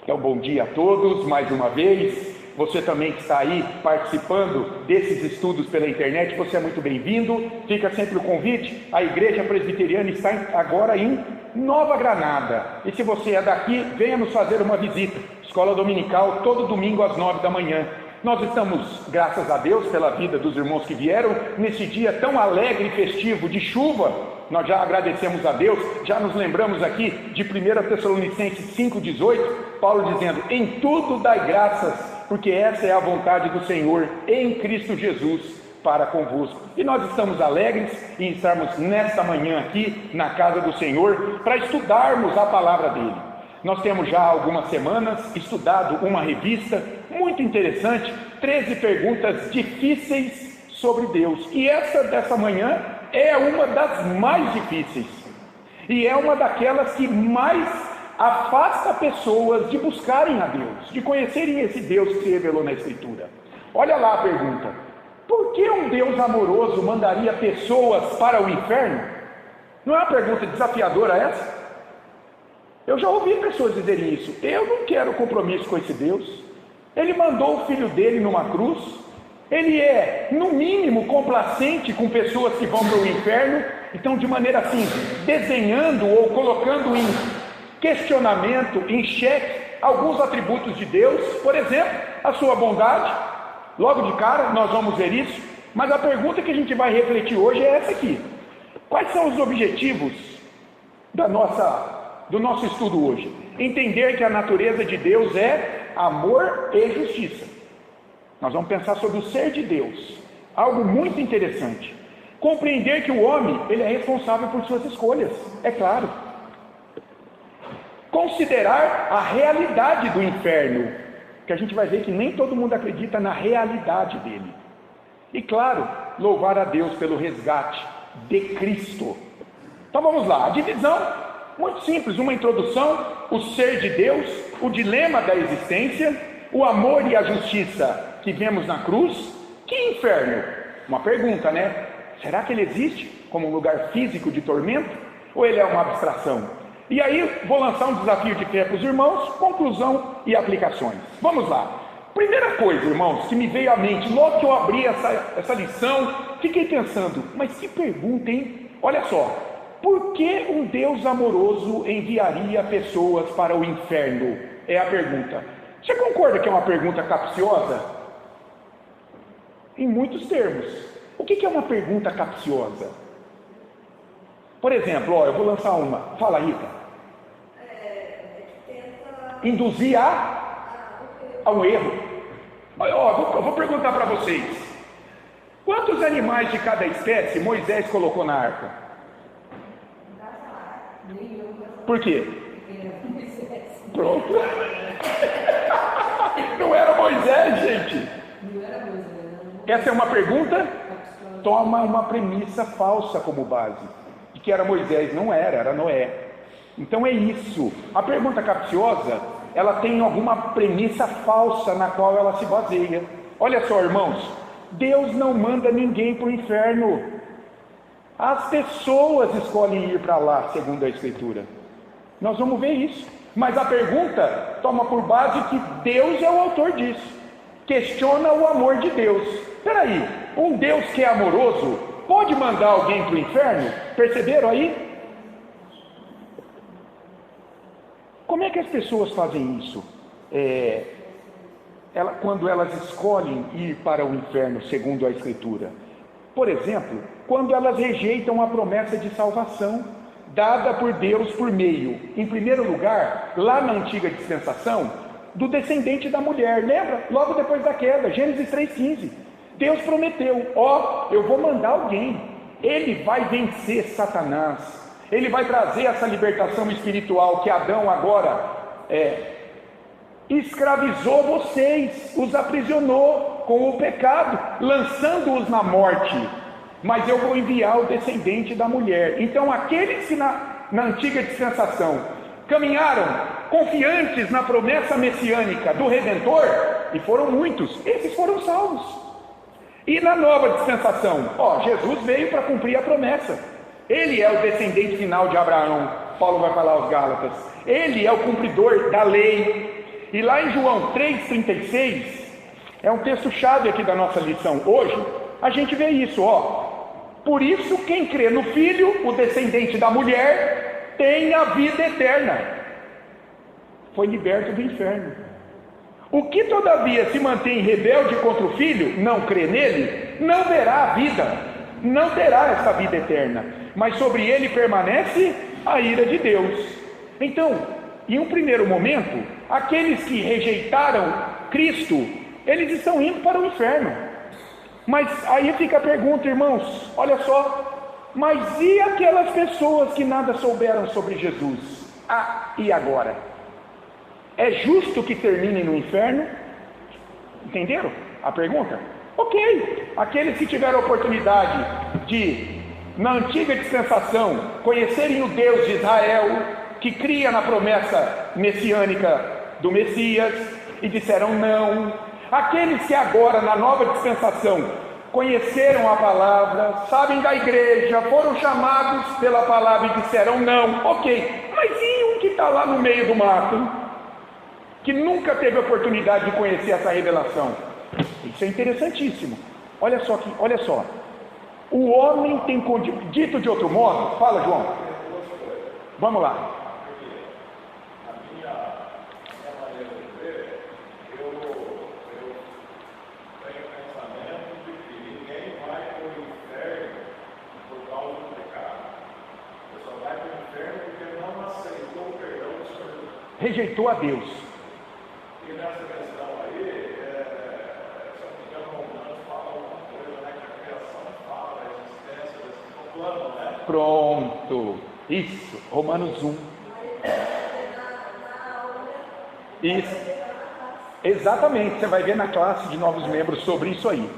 Então, bom dia a todos, mais uma vez. Você também que está aí participando desses estudos pela internet, você é muito bem-vindo. Fica sempre o convite. A Igreja Presbiteriana está agora em Nova Granada. E se você é daqui, venha nos fazer uma visita. Escola Dominical, todo domingo às 9 da manhã. Nós estamos, graças a Deus, pela vida dos irmãos que vieram, nesse dia tão alegre e festivo de chuva. Nós já agradecemos a Deus, já nos lembramos aqui de 1 Tessalonicenses 5,18, Paulo dizendo: em tudo dai graças, porque essa é a vontade do Senhor em Cristo Jesus para convosco. E nós estamos alegres em estarmos nesta manhã aqui na casa do Senhor para estudarmos a palavra dele. Nós temos já há algumas semanas estudado uma revista muito interessante, 13 perguntas difíceis sobre Deus. E essa dessa manhã é uma das mais difíceis. E é uma daquelas que mais afasta pessoas de buscarem a Deus, de conhecerem esse Deus que se revelou na Escritura. Olha lá a pergunta: por que um Deus amoroso mandaria pessoas para o inferno? Não é uma pergunta desafiadora essa? Eu já ouvi pessoas dizerem isso. Eu não quero compromisso com esse Deus. Ele mandou o filho dele numa cruz. Ele é, no mínimo, complacente com pessoas que vão para o inferno. Então, de maneira assim, desenhando ou colocando em questionamento, em xeque, alguns atributos de Deus. Por exemplo, a sua bondade. Logo de cara, nós vamos ver isso. Mas a pergunta que a gente vai refletir hoje é essa aqui: quais são os objetivos do nosso estudo hoje? Entender que a natureza de Deus é amor e justiça. Nós vamos pensar sobre o ser de Deus, algo muito interessante. Compreender que o homem, ele é responsável por suas escolhas, é claro. Considerar a realidade do inferno, que a gente vai ver que nem todo mundo acredita na realidade dele. E claro, louvar a Deus pelo resgate de Cristo. Então vamos lá, a divisão muito simples, uma introdução, o ser de Deus, o dilema da existência, o amor e a justiça que vemos na cruz. Que inferno? Uma pergunta, né? Será que ele existe como um lugar físico de tormento? Ou ele é uma abstração? E aí vou lançar um desafio de fé para os irmãos, conclusão e aplicações. Vamos lá. Primeira coisa, irmãos, que me veio à mente, logo que eu abri essa lição, fiquei pensando, mas que pergunta, hein? Olha só. Por que um Deus amoroso enviaria pessoas para o inferno? É a pergunta. Você concorda que é uma pergunta capciosa? Em muitos termos. O que é uma pergunta capciosa? Por exemplo, eu vou lançar uma. Fala, Rita. Induzir a um erro. Eu vou perguntar para vocês. Quantos animais de cada espécie Moisés colocou na arca? Por quê? Pronto. Não era Moisés, gente. Essa é uma pergunta? Toma uma premissa falsa como base. De que era Moisés. Não era, era Noé. Então é isso. A pergunta capciosa, ela tem alguma premissa falsa na qual ela se baseia. Olha só, irmãos. Deus não manda ninguém para o inferno. As pessoas escolhem ir para lá, segundo a Escritura. Nós vamos ver isso. Mas a pergunta toma por base que Deus é o autor disso. Questiona o amor de Deus. Espera aí, um Deus que é amoroso pode mandar alguém para o inferno? Perceberam aí? Como é que as pessoas fazem isso? Quando elas escolhem ir para o inferno, segundo a Escritura. Por exemplo, quando elas rejeitam a promessa de salvação dada por Deus por meio, em primeiro lugar, lá na antiga dispensação, do descendente da mulher. Lembra? Logo depois da queda, Gênesis 3,15. Deus prometeu: eu vou mandar alguém, ele vai vencer Satanás, ele vai trazer essa libertação espiritual que Adão agora escravizou vocês, os aprisionou com o pecado, lançando-os na morte. Mas eu vou enviar o descendente da mulher. Então aqueles que na antiga dispensação caminharam confiantes na promessa messiânica do Redentor, e foram muitos, esses foram salvos. E na nova dispensação, Jesus veio para cumprir a promessa. Ele é o descendente final de Abraão. Paulo vai falar aos Gálatas. Ele é o cumpridor da lei. E lá em João 3,36, é um texto-chave aqui da nossa lição hoje, a gente vê isso, ó. Por isso, quem crê no Filho, o descendente da mulher, tem a vida eterna. Foi liberto do inferno. O que todavia se mantém rebelde contra o Filho, não crê nele, não verá a vida, não terá essa vida eterna, mas sobre ele permanece a ira de Deus. Então, em um primeiro momento, aqueles que rejeitaram Cristo, eles estão indo para o inferno. Mas aí fica a pergunta, irmãos, olha só, mas e aquelas pessoas que nada souberam sobre Jesus? Ah, e agora? É justo que terminem no inferno? Entenderam a pergunta? Ok, aqueles que tiveram a oportunidade de, na antiga dispensação, conhecerem o Deus de Israel, que cria na promessa messiânica do Messias, e disseram não. Aqueles que agora, na nova dispensação, conheceram a palavra, sabem da igreja, foram chamados pela palavra e disseram não. Ok, mas e um que está lá no meio do mato, que nunca teve a oportunidade de conhecer essa revelação? Isso é interessantíssimo. Olha só, olha só. O homem tem dito de outro modo, fala, João. Vamos lá. Rejeitou a Deus. E nessa questão aí, se eu não me engano, Romanos fala alguma coisa, né? Que a criação fala da existência desse plano, né? Pronto. Isso, Romanos 1. Isso. Exatamente, você vai ver na classe de novos membros sobre isso aí.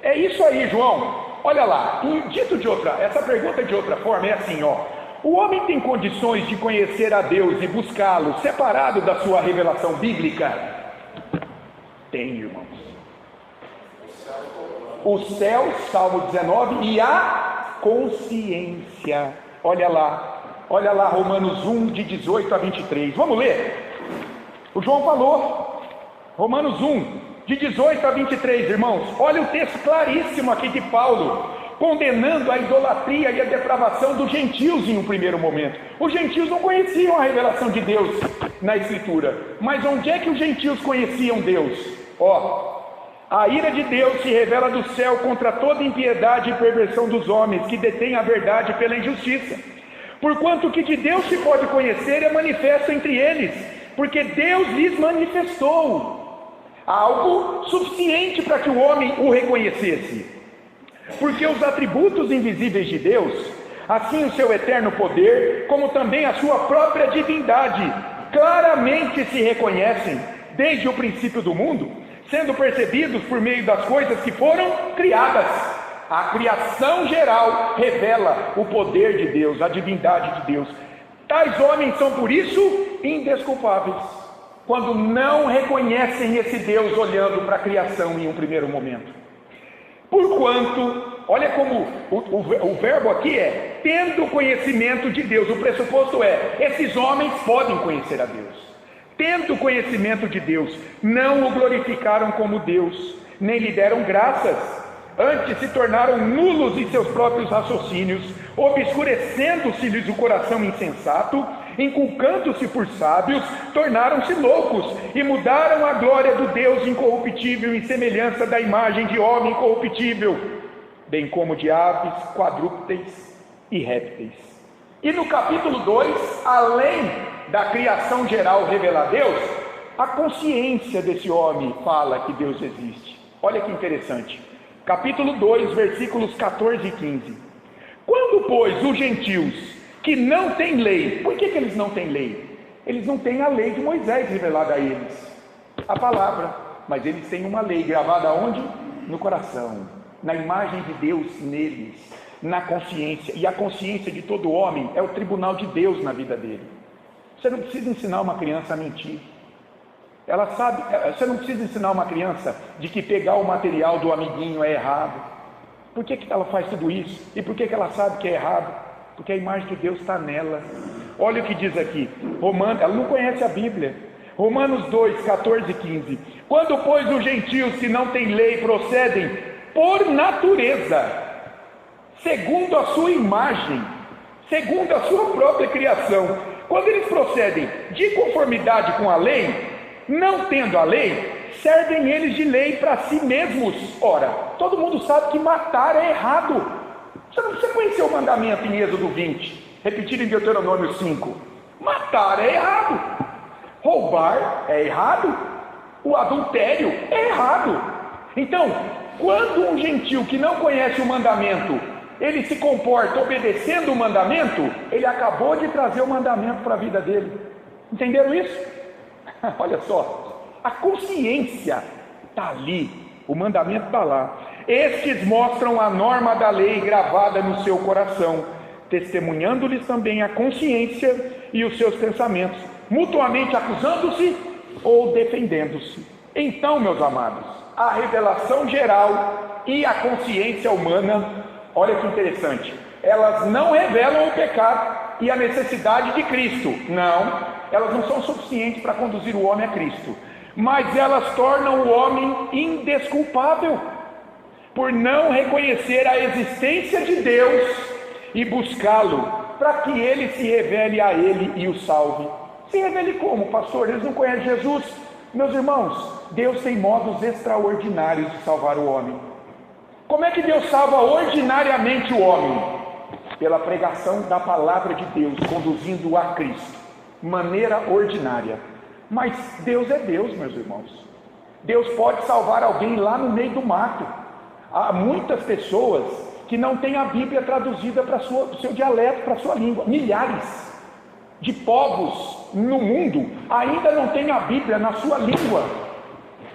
É isso aí, João. Olha lá, dito de outra, essa pergunta de outra forma é assim, ó. O homem tem condições de conhecer a Deus e buscá-lo separado da sua revelação bíblica? Tem, irmãos. O céu, Salmo 19, e a consciência. Olha lá, Romanos 1, de 18 a 23. Vamos ler? O João falou, Romanos 1, de 18 a 23, irmãos. Olha o texto claríssimo aqui de Paulo, condenando a idolatria e a depravação dos gentios em um primeiro momento. Os gentios não conheciam a revelação de Deus na Escritura, mas onde é que os gentios conheciam Deus? Ó, a ira de Deus se revela do céu contra toda impiedade e perversão dos homens que detêm a verdade pela injustiça. Porquanto o que de Deus se pode conhecer é manifesto entre eles, porque Deus lhes manifestou algo suficiente para que o homem o reconhecesse. Porque os atributos invisíveis de Deus, assim o seu eterno poder, como também a sua própria divindade, claramente se reconhecem desde o princípio do mundo, sendo percebidos por meio das coisas que foram criadas. A criação geral revela o poder de Deus, a divindade de Deus. Tais homens são por isso indesculpáveis, quando não reconhecem esse Deus olhando para a criação em um primeiro momento. Porquanto, olha como o verbo aqui é tendo conhecimento de Deus. O pressuposto é, esses homens podem conhecer a Deus. Tendo conhecimento de Deus, não o glorificaram como Deus, nem lhe deram graças. Antes se tornaram nulos em seus próprios raciocínios, obscurecendo-se-lhes o coração insensato, inculcando-se por sábios, tornaram-se loucos e mudaram a glória do Deus incorruptível em semelhança da imagem de homem incorruptível, bem como de aves, quadrúpedes e répteis. E no capítulo 2, além da criação geral revelar Deus, a consciência desse homem fala que Deus existe. Olha que interessante. Capítulo 2, versículos 14 e 15. Quando, pois, os gentios que não têm lei, por que eles não têm lei? Eles não têm a lei de Moisés revelada a eles, a palavra, mas eles têm uma lei gravada onde? No coração, na imagem de Deus neles, na consciência, e a consciência de todo homem é o tribunal de Deus na vida dele. Você não precisa ensinar uma criança a mentir. Ela sabe, você não precisa ensinar uma criança de que pegar o material do amiguinho é errado. Por que ela faz tudo isso? E por que ela sabe que é errado? Porque a imagem de Deus está nela. Olha o que diz aqui, Romanos, ela não conhece a Bíblia. Romanos 2, 14 e 15. Quando, pois, os gentios que não têm lei procedem por natureza, segundo a sua imagem, segundo a sua própria criação, quando eles procedem de conformidade com a lei, não tendo a lei, servem eles de lei para si mesmos. Ora, todo mundo sabe que matar é errado. Você conheceu o mandamento em Êxodo 20, repetido em Deuteronômio 5? Matar é errado. Roubar é errado. O adultério é errado. Então, quando um gentio que não conhece o mandamento, ele se comporta obedecendo o mandamento, ele acabou de trazer o mandamento para a vida dele. Entenderam isso? Olha só, a consciência está ali, o mandamento está lá. Estes mostram a norma da lei gravada no seu coração, testemunhando-lhes também a consciência e os seus pensamentos, mutuamente acusando-se ou defendendo-se. Então, meus amados, a revelação geral e a consciência humana, olha que interessante, elas não revelam o pecado e a necessidade de Cristo. Não, elas não são suficientes para conduzir o homem a Cristo, mas elas tornam o homem indesculpável por não reconhecer a existência de Deus e buscá-lo para que ele se revele a ele e o salve. Se revele como, pastor? Eles não conhecem Jesus? Meus irmãos, Deus tem modos extraordinários de salvar o homem. Como é que Deus salva ordinariamente o homem? Pela pregação da palavra de Deus, conduzindo-o a Cristo, maneira ordinária. Mas Deus é Deus, meus irmãos. Deus pode salvar alguém lá no meio do mato. Há muitas pessoas que não têm a Bíblia traduzida para o seu dialeto, para a sua língua. Milhares de povos no mundo ainda não têm a Bíblia na sua língua.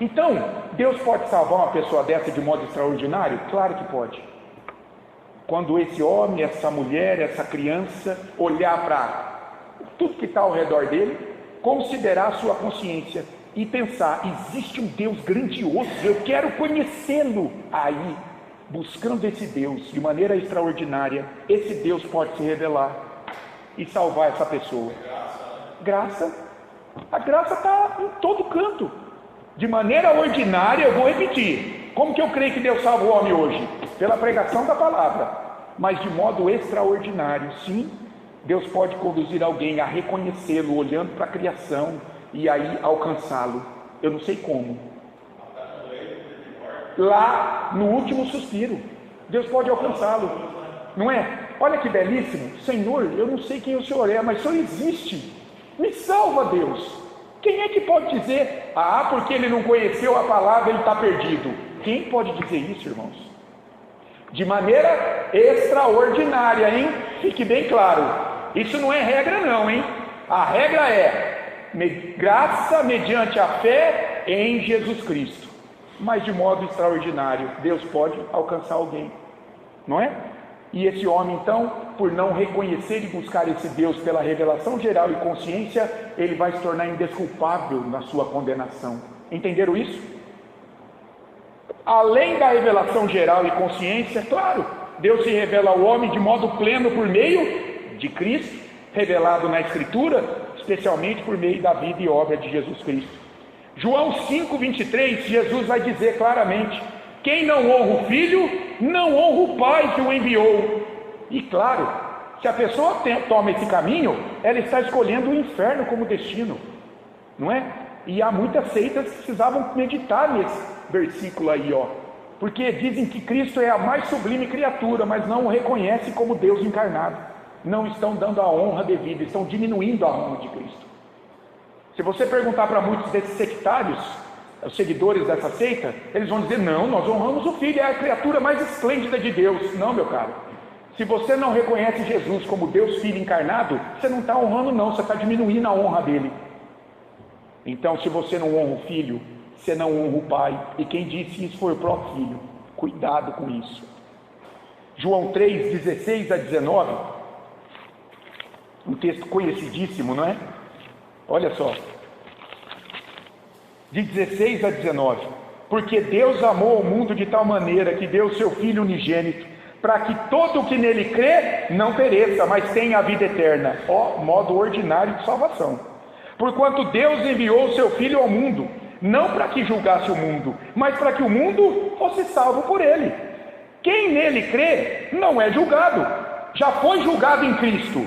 Então, Deus pode salvar uma pessoa dessa de modo extraordinário? Claro que pode. Quando esse homem, essa mulher, essa criança olhar para tudo que está ao redor dele, considerar a sua consciência e pensar, existe um Deus grandioso, eu quero conhecê-lo. Aí, buscando esse Deus de maneira extraordinária, esse Deus pode se revelar e salvar essa pessoa. Graça. A graça está em todo canto. De maneira ordinária, eu vou repetir. Como que eu creio que Deus salva o homem hoje? Pela pregação da palavra. Mas de modo extraordinário, sim, Deus pode conduzir alguém a reconhecê-lo, olhando para a criação, e aí alcançá-lo. Eu não sei como. Lá no último suspiro, Deus pode alcançá-lo. Não é? Olha que belíssimo. Senhor, eu não sei quem o Senhor é, mas o Senhor existe. Me salva, Deus. Quem é que pode dizer, porque ele não conheceu a palavra, ele está perdido? Quem pode dizer isso, irmãos? De maneira extraordinária, hein? Fique bem claro. Isso não é regra não, hein? A regra é graça mediante a fé em Jesus Cristo. Mas de modo extraordinário, Deus pode alcançar alguém. Não é? E esse homem, então, por não reconhecer e buscar esse Deus pela revelação geral e consciência, ele vai se tornar indesculpável na sua condenação. Entenderam isso? Além da revelação geral e consciência, claro, Deus se revela ao homem de modo pleno por meio de Cristo, revelado na Escritura, especialmente por meio da vida e obra de Jesus Cristo. João 5,23, Jesus vai dizer claramente: quem não honra o Filho, não honra o Pai que o enviou. E claro, se a pessoa toma esse caminho, ela está escolhendo o inferno como destino, não é? E há muitas seitas que precisavam meditar nesse versículo aí, porque dizem que Cristo é a mais sublime criatura, mas não o reconhecem como Deus encarnado. Não estão dando a honra devida, estão diminuindo a honra de Cristo. Se você perguntar para muitos desses sectários, os seguidores dessa seita, eles vão dizer: não, nós honramos o Filho, é a criatura mais esplêndida de Deus. Não, meu caro, se você não reconhece Jesus como Deus Filho encarnado, você não está honrando não, você está diminuindo a honra dele. Então, se você não honra o Filho, você não honra o Pai, e quem disse isso foi o próprio Filho. Cuidado com isso. João 3, 16 a 19, um texto conhecidíssimo, não é? Olha só, de 16 a 19: porque Deus amou o mundo de tal maneira que deu o seu Filho unigênito, para que todo o que nele crê não pereça, mas tenha a vida eterna. Modo ordinário de salvação. Porquanto Deus enviou o seu Filho ao mundo, não para que julgasse o mundo, mas para que o mundo fosse salvo por ele. Quem nele crê não é julgado, já foi julgado em Cristo.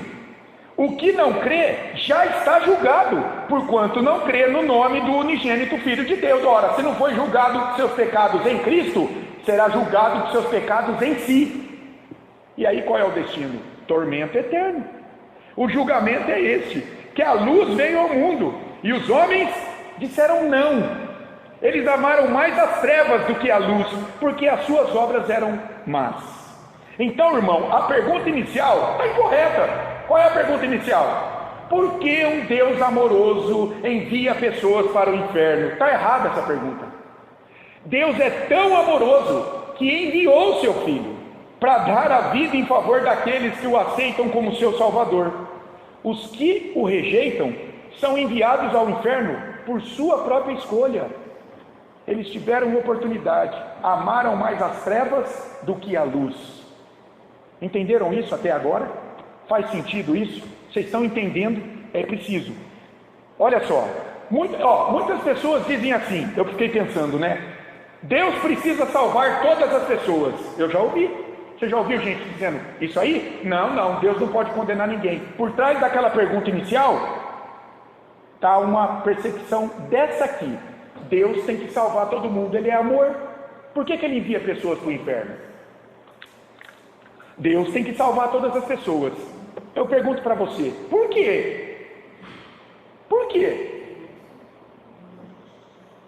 O que não crê já está julgado, porquanto não crê no nome do unigênito Filho de Deus. Ora, se não foi julgado dos seus pecados em Cristo, será julgado dos seus pecados em si. E aí qual é o destino? Tormento eterno. O julgamento é esse, que a luz veio ao mundo, e os homens disseram não. Eles amaram mais as trevas do que a luz, porque as suas obras eram más. Então, irmão, a pergunta inicial está incorreta. Qual é a pergunta inicial? Por que um Deus amoroso envia pessoas para o inferno? Está errada essa pergunta. Deus é tão amoroso que enviou seu Filho para dar a vida em favor daqueles que o aceitam como seu Salvador. Os que o rejeitam são enviados ao inferno por sua própria escolha. Eles tiveram uma oportunidade, amaram mais as trevas do que a luz. Entenderam isso até agora? Faz sentido isso? Vocês estão entendendo? É preciso. Olha só, muitas pessoas dizem assim, eu fiquei pensando, né? Deus precisa salvar todas as pessoas. Eu já ouvi. Você já ouviu gente dizendo isso aí? Não, Deus não pode condenar ninguém. Por trás daquela pergunta inicial, está uma percepção dessa aqui. Deus tem que salvar todo mundo, Ele é amor. Por que Ele envia pessoas para o inferno? Deus tem que salvar todas as pessoas. Eu pergunto para você, por quê? Por quê?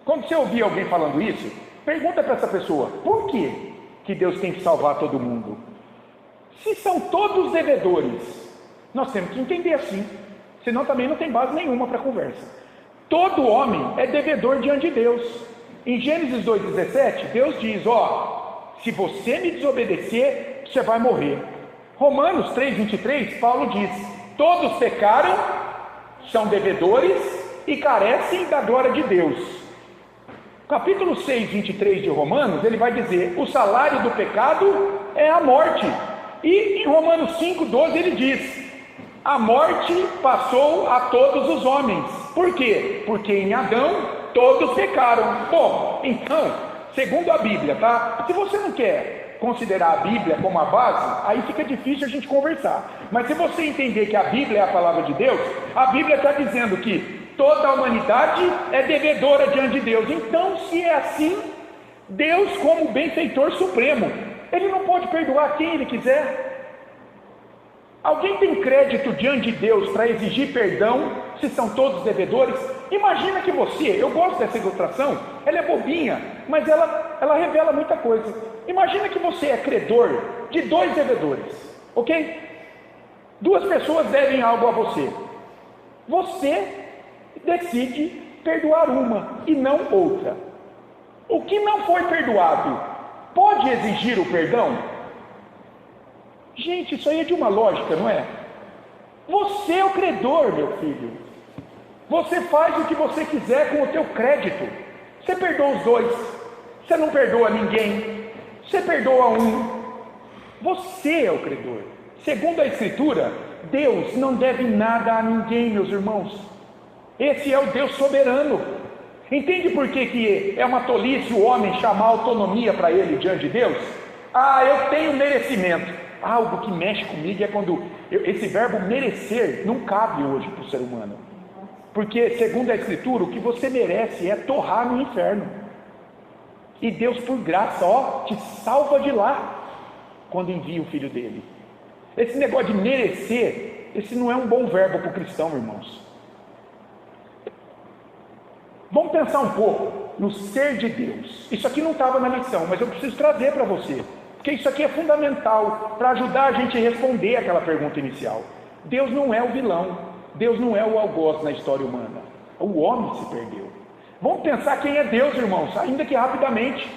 Quando você ouvir alguém falando isso, pergunta para essa pessoa, por quê que Deus tem que salvar todo mundo? Se são todos devedores, nós temos que entender assim, senão também não tem base nenhuma para conversa. Todo homem é devedor diante de Deus. Em Gênesis 2,17, Deus diz, se você me desobedecer, você vai morrer. Romanos 3,23, Paulo diz, todos pecaram, são devedores e carecem da glória de Deus. Capítulo 6, 23 de Romanos, ele vai dizer, o salário do pecado é a morte. E em Romanos 5,12 ele diz, a morte passou a todos os homens. Por quê? Porque em Adão todos pecaram. Bom, então, segundo a Bíblia, tá? Se você não quer considerar a Bíblia como a base, aí fica difícil a gente conversar. Mas se você entender que a Bíblia é a palavra de Deus, a Bíblia está dizendo que toda a humanidade é devedora diante de Deus. Então, se é assim, Deus, como benfeitor supremo, Ele não pode perdoar quem Ele quiser. Alguém tem crédito diante de Deus para exigir perdão se são todos devedores? Imagina que você, eu gosto dessa ilustração, ela é bobinha, mas ela revela muita coisa. Imagina que você é credor de 2 devedores, ok? 2 pessoas devem algo a você. Você decide perdoar uma e não outra. O que não foi perdoado pode exigir o perdão? Gente, isso aí é de uma lógica, não é? Você é o credor, meu filho. Você faz o que você quiser com o teu crédito. Você perdoa os 2. Você não perdoa ninguém. Você perdoa um. Você é o credor. Segundo a Escritura, Deus não deve nada a ninguém, meus irmãos. Esse é o Deus soberano. Entende por que é uma tolice o homem chamar autonomia para ele diante de Deus? Eu tenho merecimento. Algo que mexe comigo é quando esse verbo merecer não cabe hoje para o ser humano, porque segundo a Escritura o que você merece é torrar no inferno, e Deus por graça te salva de lá quando envia o Filho dele. Esse negócio de merecer, esse não é um bom verbo para o cristão, irmãos. Vamos pensar um pouco no ser de Deus. Isso aqui não estava na lição, mas eu preciso trazer para você, porque isso aqui é fundamental para ajudar a gente a responder aquela pergunta inicial. Deus não é o vilão, Deus não é o algoz na história humana. O homem se perdeu. Vamos pensar quem é Deus, irmãos, ainda que rapidamente.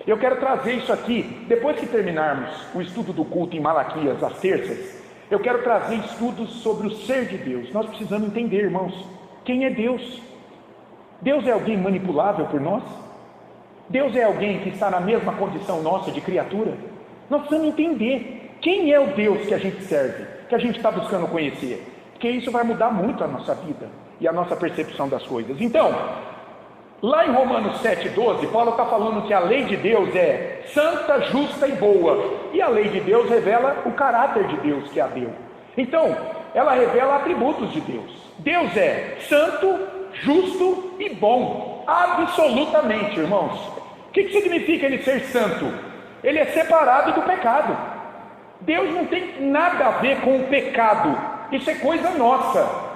Eu quero trazer isso aqui, depois que terminarmos o estudo do culto em Malaquias, às terças, eu quero trazer estudos sobre o ser de Deus. Nós precisamos entender, irmãos, quem é Deus. Deus é alguém manipulável por nós? Deus é alguém que está na mesma condição nossa de criatura? Nós precisamos entender quem é o Deus que a gente serve, que a gente está buscando conhecer, porque isso vai mudar muito a nossa vida. e a nossa percepção das coisas. Então, lá em Romanos 7,12, Paulo está falando que a lei de Deus é santa, justa e boa, e a lei de Deus revela o caráter de Deus que a deu. Então, ela revela atributos de Deus. Deus é santo, justo e bom, absolutamente, irmãos. O que significa ele ser santo? Ele é separado do pecado. Deus não tem nada a ver com o pecado, isso é coisa nossa.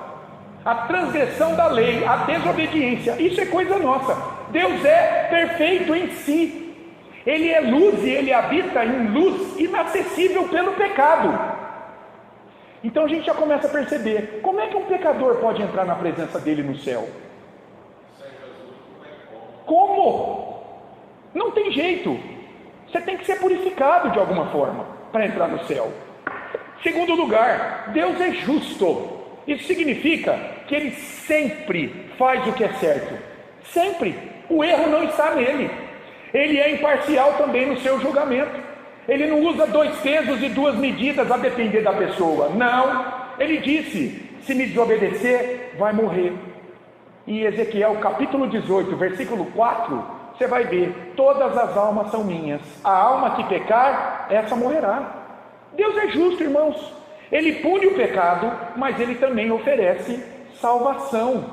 A transgressão da lei, a desobediência, isso é coisa nossa. Deus é perfeito em si. Ele é luz e ele habita em luz inacessível pelo pecado. Então a gente já começa a perceber, como é que um pecador pode entrar na presença dele no céu? Como? Não tem jeito. Você tem que ser purificado de alguma forma para entrar no céu. Segundo lugar, Deus é justo. Isso significa que Ele sempre faz o que é certo. Sempre. O erro não está nele. Ele é imparcial também no seu julgamento. Ele não usa 2 pesos e 2 medidas a depender da pessoa. Não. Ele disse, se me desobedecer, vai morrer. Em Ezequiel capítulo 18, versículo 4, você vai ver, todas as almas são minhas. A alma que pecar, essa morrerá. Deus é justo, irmãos. Ele pune o pecado, mas Ele também oferece salvação.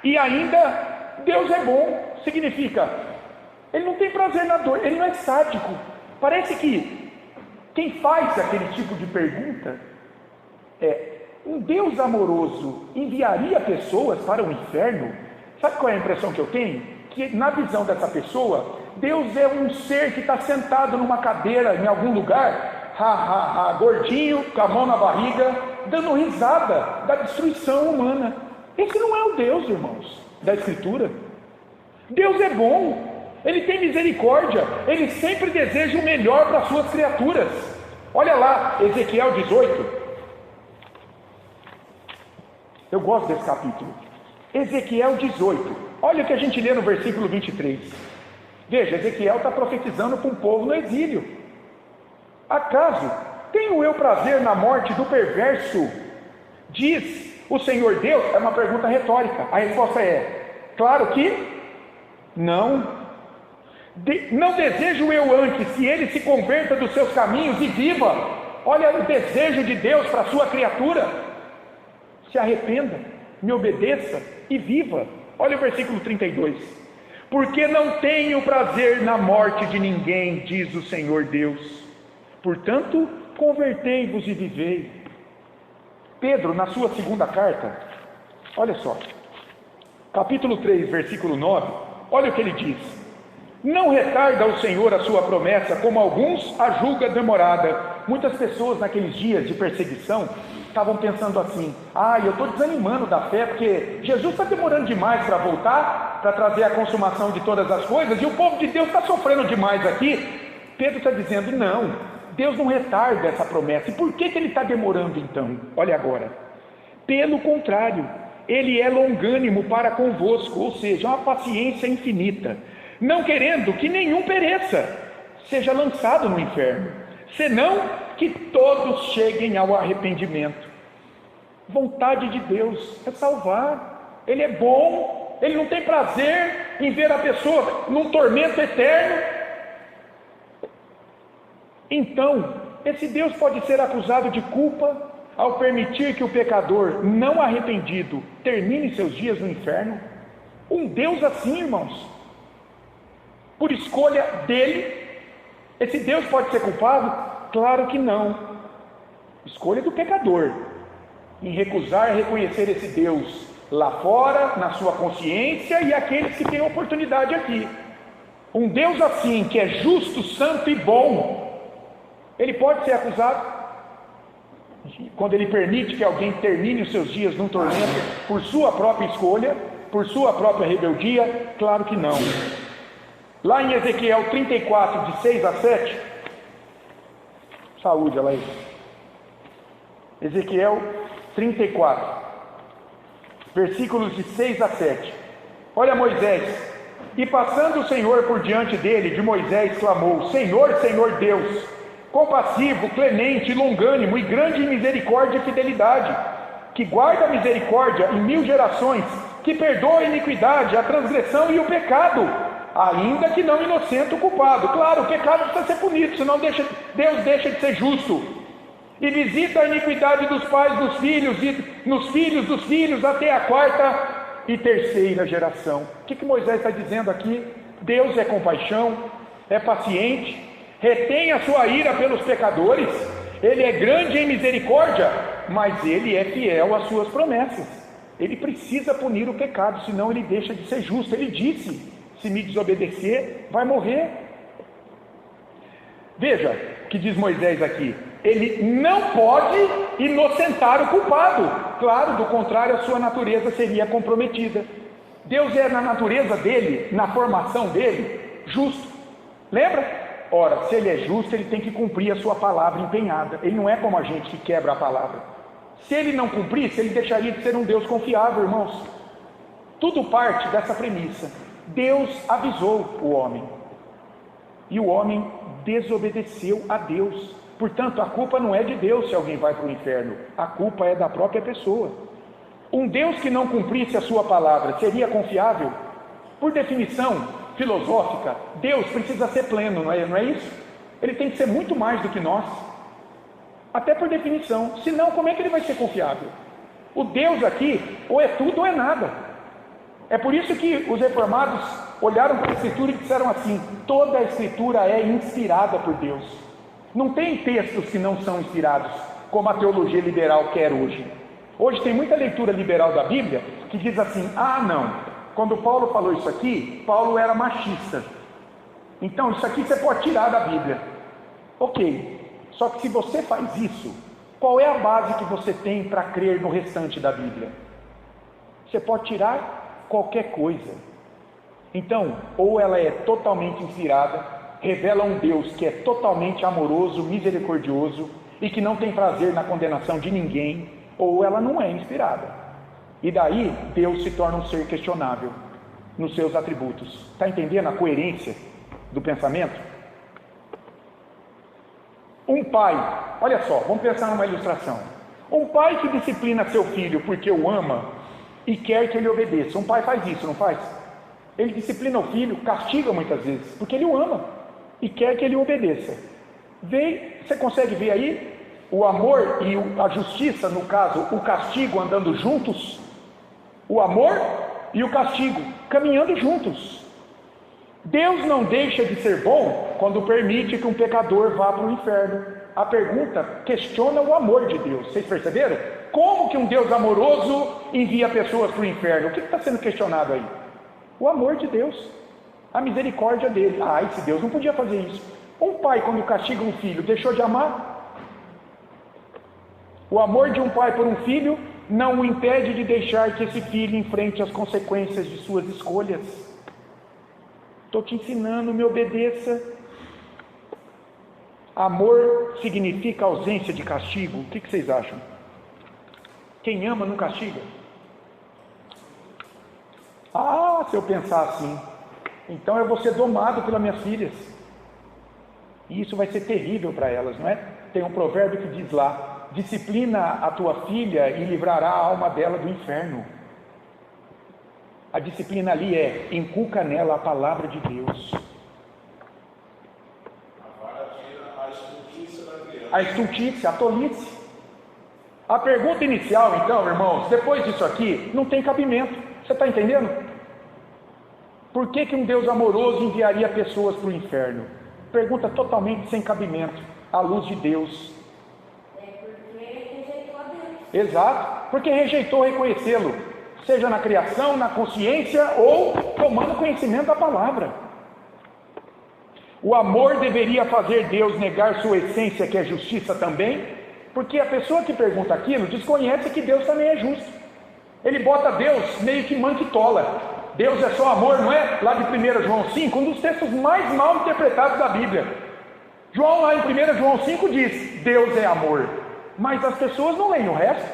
E ainda, Deus é bom. Significa, Ele não tem prazer na dor, Ele não é sádico. Parece que quem faz aquele tipo de pergunta um Deus amoroso enviaria pessoas para o inferno? Sabe qual é a impressão que eu tenho? Que na visão dessa pessoa, Deus é um ser que está sentado numa cadeira em algum lugar, gordinho, com a mão na barriga, dando risada da destruição humana. Esse não é o Deus, irmãos, da Escritura. Deus é bom, Ele tem misericórdia, Ele sempre deseja o melhor para as suas criaturas. Olha lá, Ezequiel 18. Eu gosto desse capítulo. Ezequiel 18. Olha o que a gente lê no versículo 23. Veja, Ezequiel está profetizando para um povo no exílio. Acaso tenho eu prazer na morte do perverso? Diz o Senhor Deus. É uma pergunta retórica. A resposta é, claro que não. Não desejo eu antes que ele se converta dos seus caminhos e viva. Olha o desejo de Deus para a sua criatura. Se arrependa, me obedeça e viva. Olha o versículo 32. Porque não tenho prazer na morte de ninguém, diz o Senhor Deus. Portanto, convertei-vos e vivei. Pedro, na sua segunda carta, olha só, capítulo 3, versículo 9, olha o que ele diz. Não retarda o Senhor a sua promessa, como alguns a julga demorada. Muitas pessoas naqueles dias de perseguição estavam pensando assim, eu estou desanimando da fé, porque Jesus está demorando demais para voltar, para trazer a consumação de todas as coisas, e o povo de Deus está sofrendo demais aqui. Pedro está dizendo, não, Deus não retarda essa promessa. E por que Ele está demorando então? Olha agora. Pelo contrário, Ele é longânimo para convosco, ou seja, uma paciência infinita, não querendo que nenhum pereça, seja lançado no inferno, senão que todos cheguem ao arrependimento. Vontade de Deus é salvar. Ele é bom, Ele não tem prazer em ver a pessoa num tormento eterno. Então, esse Deus pode ser acusado de culpa ao permitir que o pecador não arrependido termine seus dias no inferno? Um Deus assim, irmãos, por escolha dele, esse Deus pode ser culpado? Claro que não. Escolha do pecador em recusar reconhecer esse Deus lá fora, na sua consciência, e aqueles que têm oportunidade aqui. Um Deus assim, que é justo, santo e bom, ele pode ser acusado quando ele permite que alguém termine os seus dias num tormento por sua própria escolha, por sua própria rebeldia? Claro que não. Lá em Ezequiel 34, de 6 a 7, saúde, ela aí. Ezequiel 34, versículos de 6 a 7. Olha Moisés. E passando o Senhor por diante dele, de Moisés clamou: Senhor, Senhor Deus, compassivo, clemente, longânimo e grande em misericórdia e fidelidade, que guarda a misericórdia em 1000 gerações, que perdoa a iniquidade, a transgressão e o pecado, ainda que não inocente o culpado. Claro, o pecado precisa ser punido, senão Deus deixa de ser justo. E visita a iniquidade dos pais dos filhos, e nos filhos dos filhos, até a 4ª e 3ª geração. O que Moisés está dizendo aqui? Deus é compaixão, é paciente, retém a sua ira pelos pecadores, Ele é grande em misericórdia, mas Ele é fiel às suas promessas. Ele precisa punir o pecado, senão Ele deixa de ser justo. Ele disse: se me desobedecer, vai morrer. Veja o que diz Moisés aqui: Ele não pode inocentar o culpado. Claro, do contrário, a sua natureza seria comprometida. Deus é, na natureza dele, na formação dele, justo. Lembra? Ora, se Ele é justo, Ele tem que cumprir a sua palavra empenhada. Ele não é como a gente que quebra a palavra. Se Ele não cumprisse, Ele deixaria de ser um Deus confiável, irmãos. Tudo parte dessa premissa. Deus avisou o homem, e o homem desobedeceu a Deus. Portanto, a culpa não é de Deus se alguém vai para o inferno, a culpa é da própria pessoa. Um Deus que não cumprisse a sua palavra seria confiável? Por definição filosófica, Deus precisa ser pleno, não é isso? Ele tem que ser muito mais do que nós, até por definição. Senão, como é que Ele vai ser confiável? O Deus aqui, ou é tudo ou é nada. É por isso que os reformados olharam para a Escritura e disseram assim: toda a Escritura é inspirada por Deus. Não tem textos que não são inspirados, como a teologia liberal quer hoje. Hoje tem muita leitura liberal da Bíblia que diz assim: ah, não, quando Paulo falou isso aqui, Paulo era machista, então isso aqui você pode tirar da Bíblia. Ok, só que se você faz isso, qual é a base que você tem para crer no restante da Bíblia? Você pode tirar qualquer coisa. Então, ou ela é totalmente inspirada, revela um Deus que é totalmente amoroso, misericordioso e que não tem prazer na condenação de ninguém, ou ela não é inspirada. E daí Deus se torna um ser questionável nos seus atributos. Está entendendo a coerência do pensamento? Um pai, olha só, vamos pensar numa ilustração. Um pai que disciplina seu filho porque o ama e quer que ele obedeça. Um pai faz isso, não faz? Ele disciplina o filho, castiga muitas vezes, porque ele o ama e quer que ele obedeça. Você consegue ver aí o amor e a justiça, no caso, o castigo andando juntos? O amor e o castigo caminhando juntos. Deus não deixa de ser bom quando permite que um pecador vá para o inferno. A pergunta questiona o amor de Deus. Vocês perceberam? Como que um Deus amoroso envia pessoas para o inferno? O que está sendo questionado aí? O amor de Deus, a misericórdia dele. Ah, esse Deus não podia fazer isso. Um pai, quando castiga um filho, deixou de amar? O amor de um pai por um filho não o impede de deixar que esse filho enfrente as consequências de suas escolhas. Estou te ensinando, me obedeça. Amor significa ausência de castigo. O que vocês acham? Quem ama não castiga? Ah, se eu pensar assim, então eu vou ser domado pelas minhas filhas. E isso vai ser terrível para elas, não é? Tem um provérbio que diz lá: disciplina a tua filha e livrará a alma dela do inferno. A disciplina ali é: inculca nela a palavra de Deus. A estultícia, a tolice. A pergunta inicial, então, irmãos, depois disso aqui, não tem cabimento. Você está entendendo? Por que um Deus amoroso enviaria pessoas para o inferno? Pergunta totalmente sem cabimento, à luz de Deus. Porque rejeitou a Deus. Exato, porque rejeitou reconhecê-lo, seja na criação, na consciência ou tomando conhecimento da palavra. O amor deveria fazer Deus negar sua essência, que é justiça também, porque a pessoa que pergunta aquilo desconhece que Deus também é justo. Ele bota Deus meio que manquitola. Deus é só amor, não é? Lá de 1 João 5, um dos textos mais mal interpretados da Bíblia. João, lá em 1 João 5 diz: Deus é amor. Mas as pessoas não leem o resto.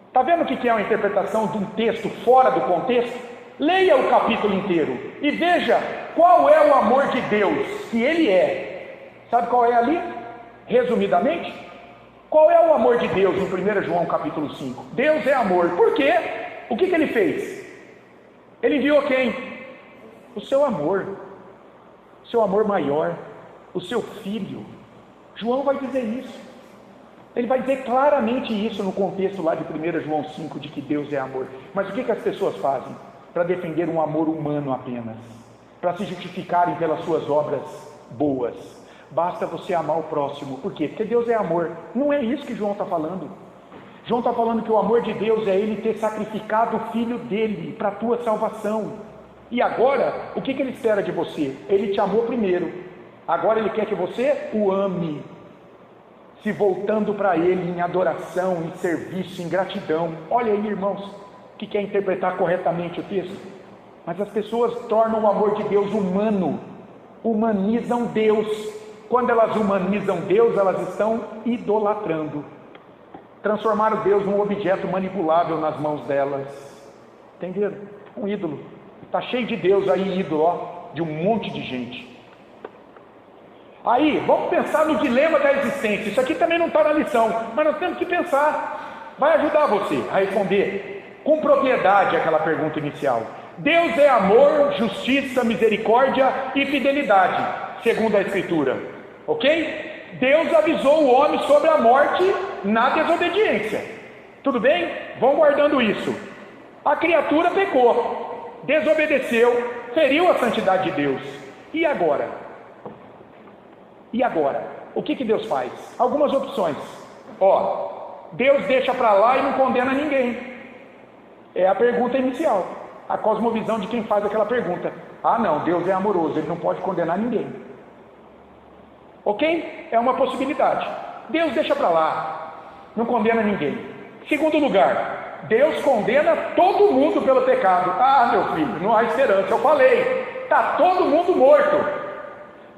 Está vendo o que é uma interpretação de um texto fora do contexto? Leia o capítulo inteiro e veja qual é o amor de Deus, que Ele é. Sabe qual é ali? Resumidamente, Qual é o amor de Deus em 1 João capítulo 5? Deus é amor. Por quê? O que ele fez? Ele enviou quem? O seu amor. O seu amor maior. O seu filho. João vai dizer isso. Ele vai dizer claramente isso no contexto lá de 1 João 5, de que Deus é amor. Mas o que as pessoas fazem? Para defender um amor humano apenas. Para se justificarem pelas suas obras boas. Basta você amar o próximo. Por quê? Porque Deus é amor. Não é isso que João está falando. João está falando que o amor de Deus é Ele ter sacrificado o Filho dele para a tua salvação. E agora, o que Ele espera de você? Ele te amou primeiro. Agora Ele quer que você o ame. Se voltando para Ele em adoração, em serviço, em gratidão. Olha aí, irmãos, que quer interpretar corretamente o texto. Mas as pessoas tornam o amor de Deus humano. Humanizam Deus. Quando elas humanizam Deus, elas estão idolatrando. Transformaram Deus num objeto manipulável nas mãos delas. Entenderam? Um ídolo. Está cheio de Deus aí, ídolo, ó, de um monte de gente. Aí, vamos pensar no dilema da existência. Isso aqui também não está na lição, mas nós temos que pensar. Vai ajudar você a responder com propriedade aquela pergunta inicial. Deus é amor, justiça, misericórdia e fidelidade, segundo a Escritura. Ok? Deus avisou o homem sobre a morte na desobediência. Tudo bem? Vão guardando isso. A criatura pecou, desobedeceu, feriu a santidade de Deus. E agora? E agora? O que Deus faz? Algumas opções. Deus deixa para lá e não condena ninguém. É a pergunta inicial. A cosmovisão de quem faz aquela pergunta. Não, Deus é amoroso, Ele não pode condenar ninguém. Ok? É uma possibilidade. Deus deixa para lá, não condena ninguém. Segundo lugar, Deus condena todo mundo pelo pecado. Meu filho, não há esperança, eu falei. Está todo mundo morto.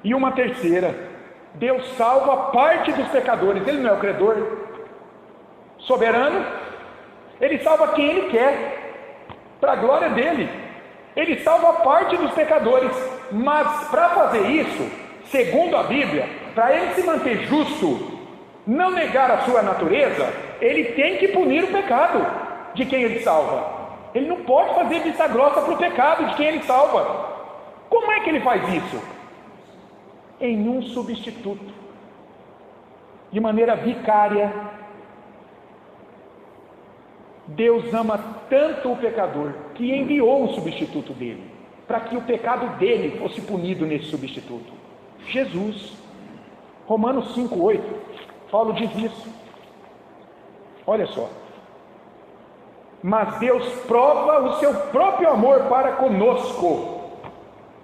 E uma terceira, Deus salva parte dos pecadores. Ele não é o credor soberano. Ele salva quem Ele quer, para a glória dEle. Ele salva parte dos pecadores. Mas para fazer isso, segundo a Bíblia, para Ele se manter justo, não negar a sua natureza, Ele tem que punir o pecado de quem Ele salva. Ele não pode fazer vista grossa para o pecado de quem Ele salva. Como é que Ele faz isso? Em um substituto, de maneira vicária. Deus ama tanto o pecador que enviou um substituto dele, para que o pecado dele fosse punido nesse substituto. Jesus. Romanos 5:8, Paulo diz isso. Olha só. Mas Deus prova o seu próprio amor para conosco.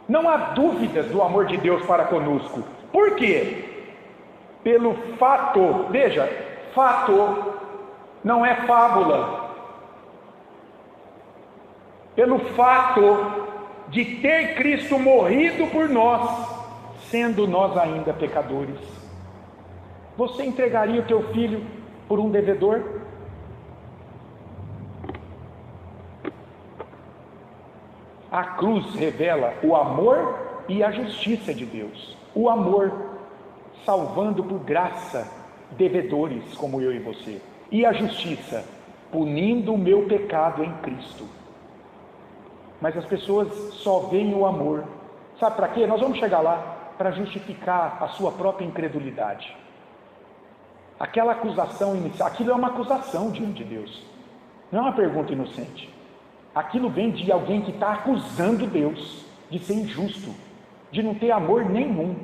Não há dúvidas do amor de Deus para conosco. Por quê? Pelo fato, veja, fato não é fábula. Pelo fato de ter Cristo morrido por nós, sendo nós ainda pecadores. Você entregaria o teu filho por um devedor? A cruz revela o amor e a justiça de Deus. O amor, salvando por graça devedores como eu e você. E a justiça, punindo o meu pecado em Cristo. Mas as pessoas só veem o amor. Sabe para quê? Nós vamos chegar lá. Para justificar a sua própria incredulidade. Aquela acusação inicial, aquilo é uma acusação diante de Deus. Não é uma pergunta inocente. Aquilo vem de alguém que está acusando Deus de ser injusto, de não ter amor nenhum,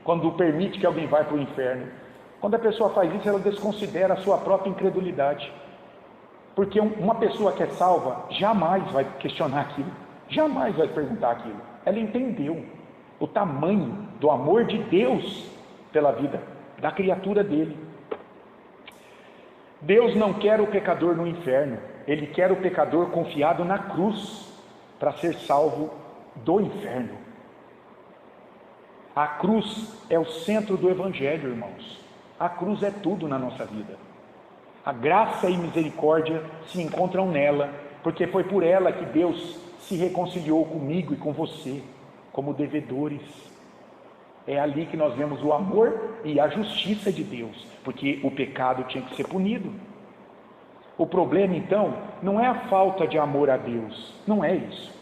quando permite que alguém vá para o inferno. Quando a pessoa faz isso, ela desconsidera a sua própria incredulidade. Porque uma pessoa que é salva jamais vai questionar aquilo, jamais vai perguntar aquilo. Ela entendeu o tamanho do amor de Deus pela vida da criatura dele. Deus não quer o pecador no inferno, Ele quer o pecador confiado na cruz para ser salvo do inferno. A cruz é o centro do Evangelho, irmãos. A cruz é tudo na nossa vida. A graça e misericórdia se encontram nela, porque foi por ela que Deus se reconciliou comigo e com você, como devedores. É ali que nós vemos o amor e a justiça de Deus, porque o pecado tinha que ser punido. O problema então não é a falta de amor a Deus, não é isso,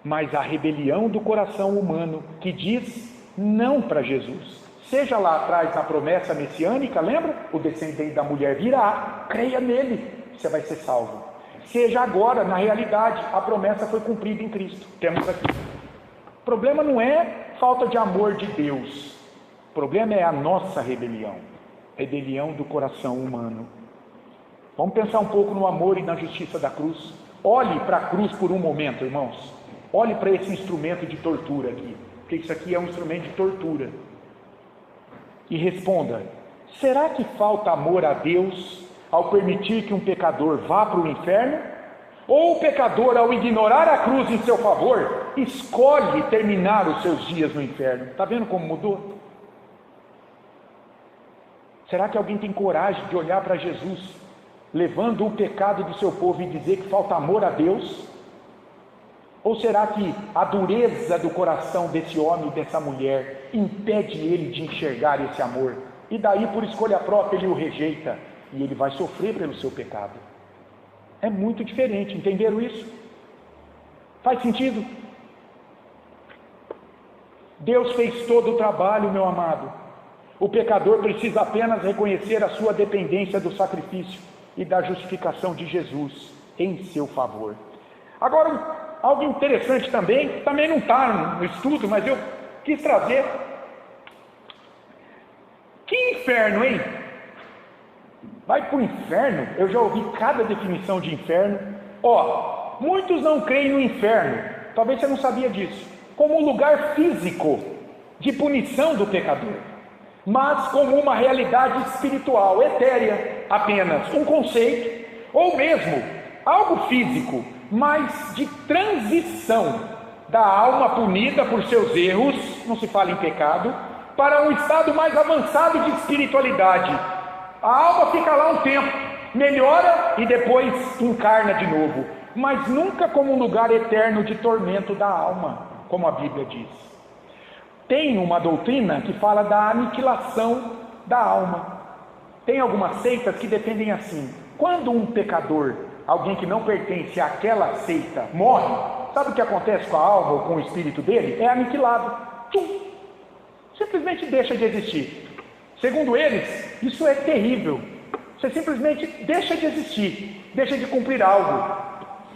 mas a rebelião do coração humano que diz não para Jesus. Seja lá atrás na promessa messiânica, lembra? O descendente da mulher virá, creia nele, você vai ser salvo. Seja agora, na realidade, a promessa foi cumprida em Cristo. Temos aqui. O problema não é falta de amor de Deus, o problema é a nossa rebelião do coração humano. Vamos pensar um pouco no amor e na justiça da cruz. Olhe para a cruz por um momento, irmãos. Olhe para esse instrumento de tortura aqui, porque isso aqui é um instrumento de tortura. E responda: será que falta amor a Deus ao permitir que um pecador vá para o inferno? Ou o pecador, ao ignorar a cruz em seu favor, escolhe terminar os seus dias no inferno? Está vendo como mudou? Será que alguém tem coragem de olhar para Jesus, levando o pecado do seu povo e dizer que falta amor a Deus? Ou será que a dureza do coração desse homem e dessa mulher impede ele de enxergar esse amor? E daí, por escolha própria, ele o rejeita e ele vai sofrer pelo seu pecado. É muito diferente, entenderam isso? Faz sentido? Deus fez todo o trabalho, meu amado. O pecador precisa apenas reconhecer a sua dependência do sacrifício e da justificação de Jesus em seu favor. Agora, algo interessante também não está no estudo, mas eu quis trazer. Que inferno, hein? Vai para o inferno? Eu já ouvi cada definição de inferno. Muitos não creem no inferno, talvez você não sabia disso, como um lugar físico de punição do pecador, mas como uma realidade espiritual, etérea, apenas um conceito, ou mesmo algo físico, mas de transição da alma punida por seus erros, não se fala em pecado, para um estado mais avançado de espiritualidade. A alma fica lá um tempo, melhora e depois encarna de novo, mas nunca como um lugar eterno de tormento da alma, como a Bíblia diz. Tem uma doutrina que fala da aniquilação da alma. Tem algumas seitas que defendem assim: quando um pecador, alguém que não pertence àquela seita, morre, sabe o que acontece com a alma ou com o espírito dele? É aniquilado. Simplesmente deixa de existir. Segundo eles, isso é terrível. Você simplesmente deixa de existir, deixa de cumprir algo.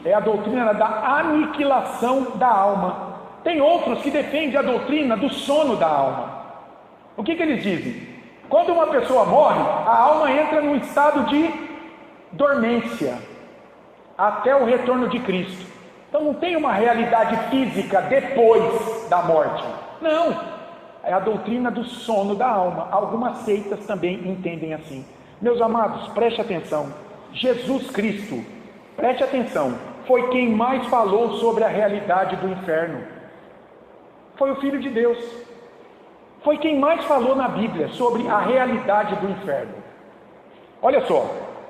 É a doutrina da aniquilação da alma. Tem outros que defendem a doutrina do sono da alma. O que eles dizem? Quando uma pessoa morre, a alma entra num estado de dormência até o retorno de Cristo. Então não tem uma realidade física depois da morte. Não. É a doutrina do sono da alma. Algumas seitas também entendem assim. Meus amados, preste atenção. Jesus Cristo, preste atenção, foi quem mais falou sobre a realidade do inferno. Foi o Filho de Deus. Foi quem mais falou na Bíblia sobre a realidade do inferno. Olha só,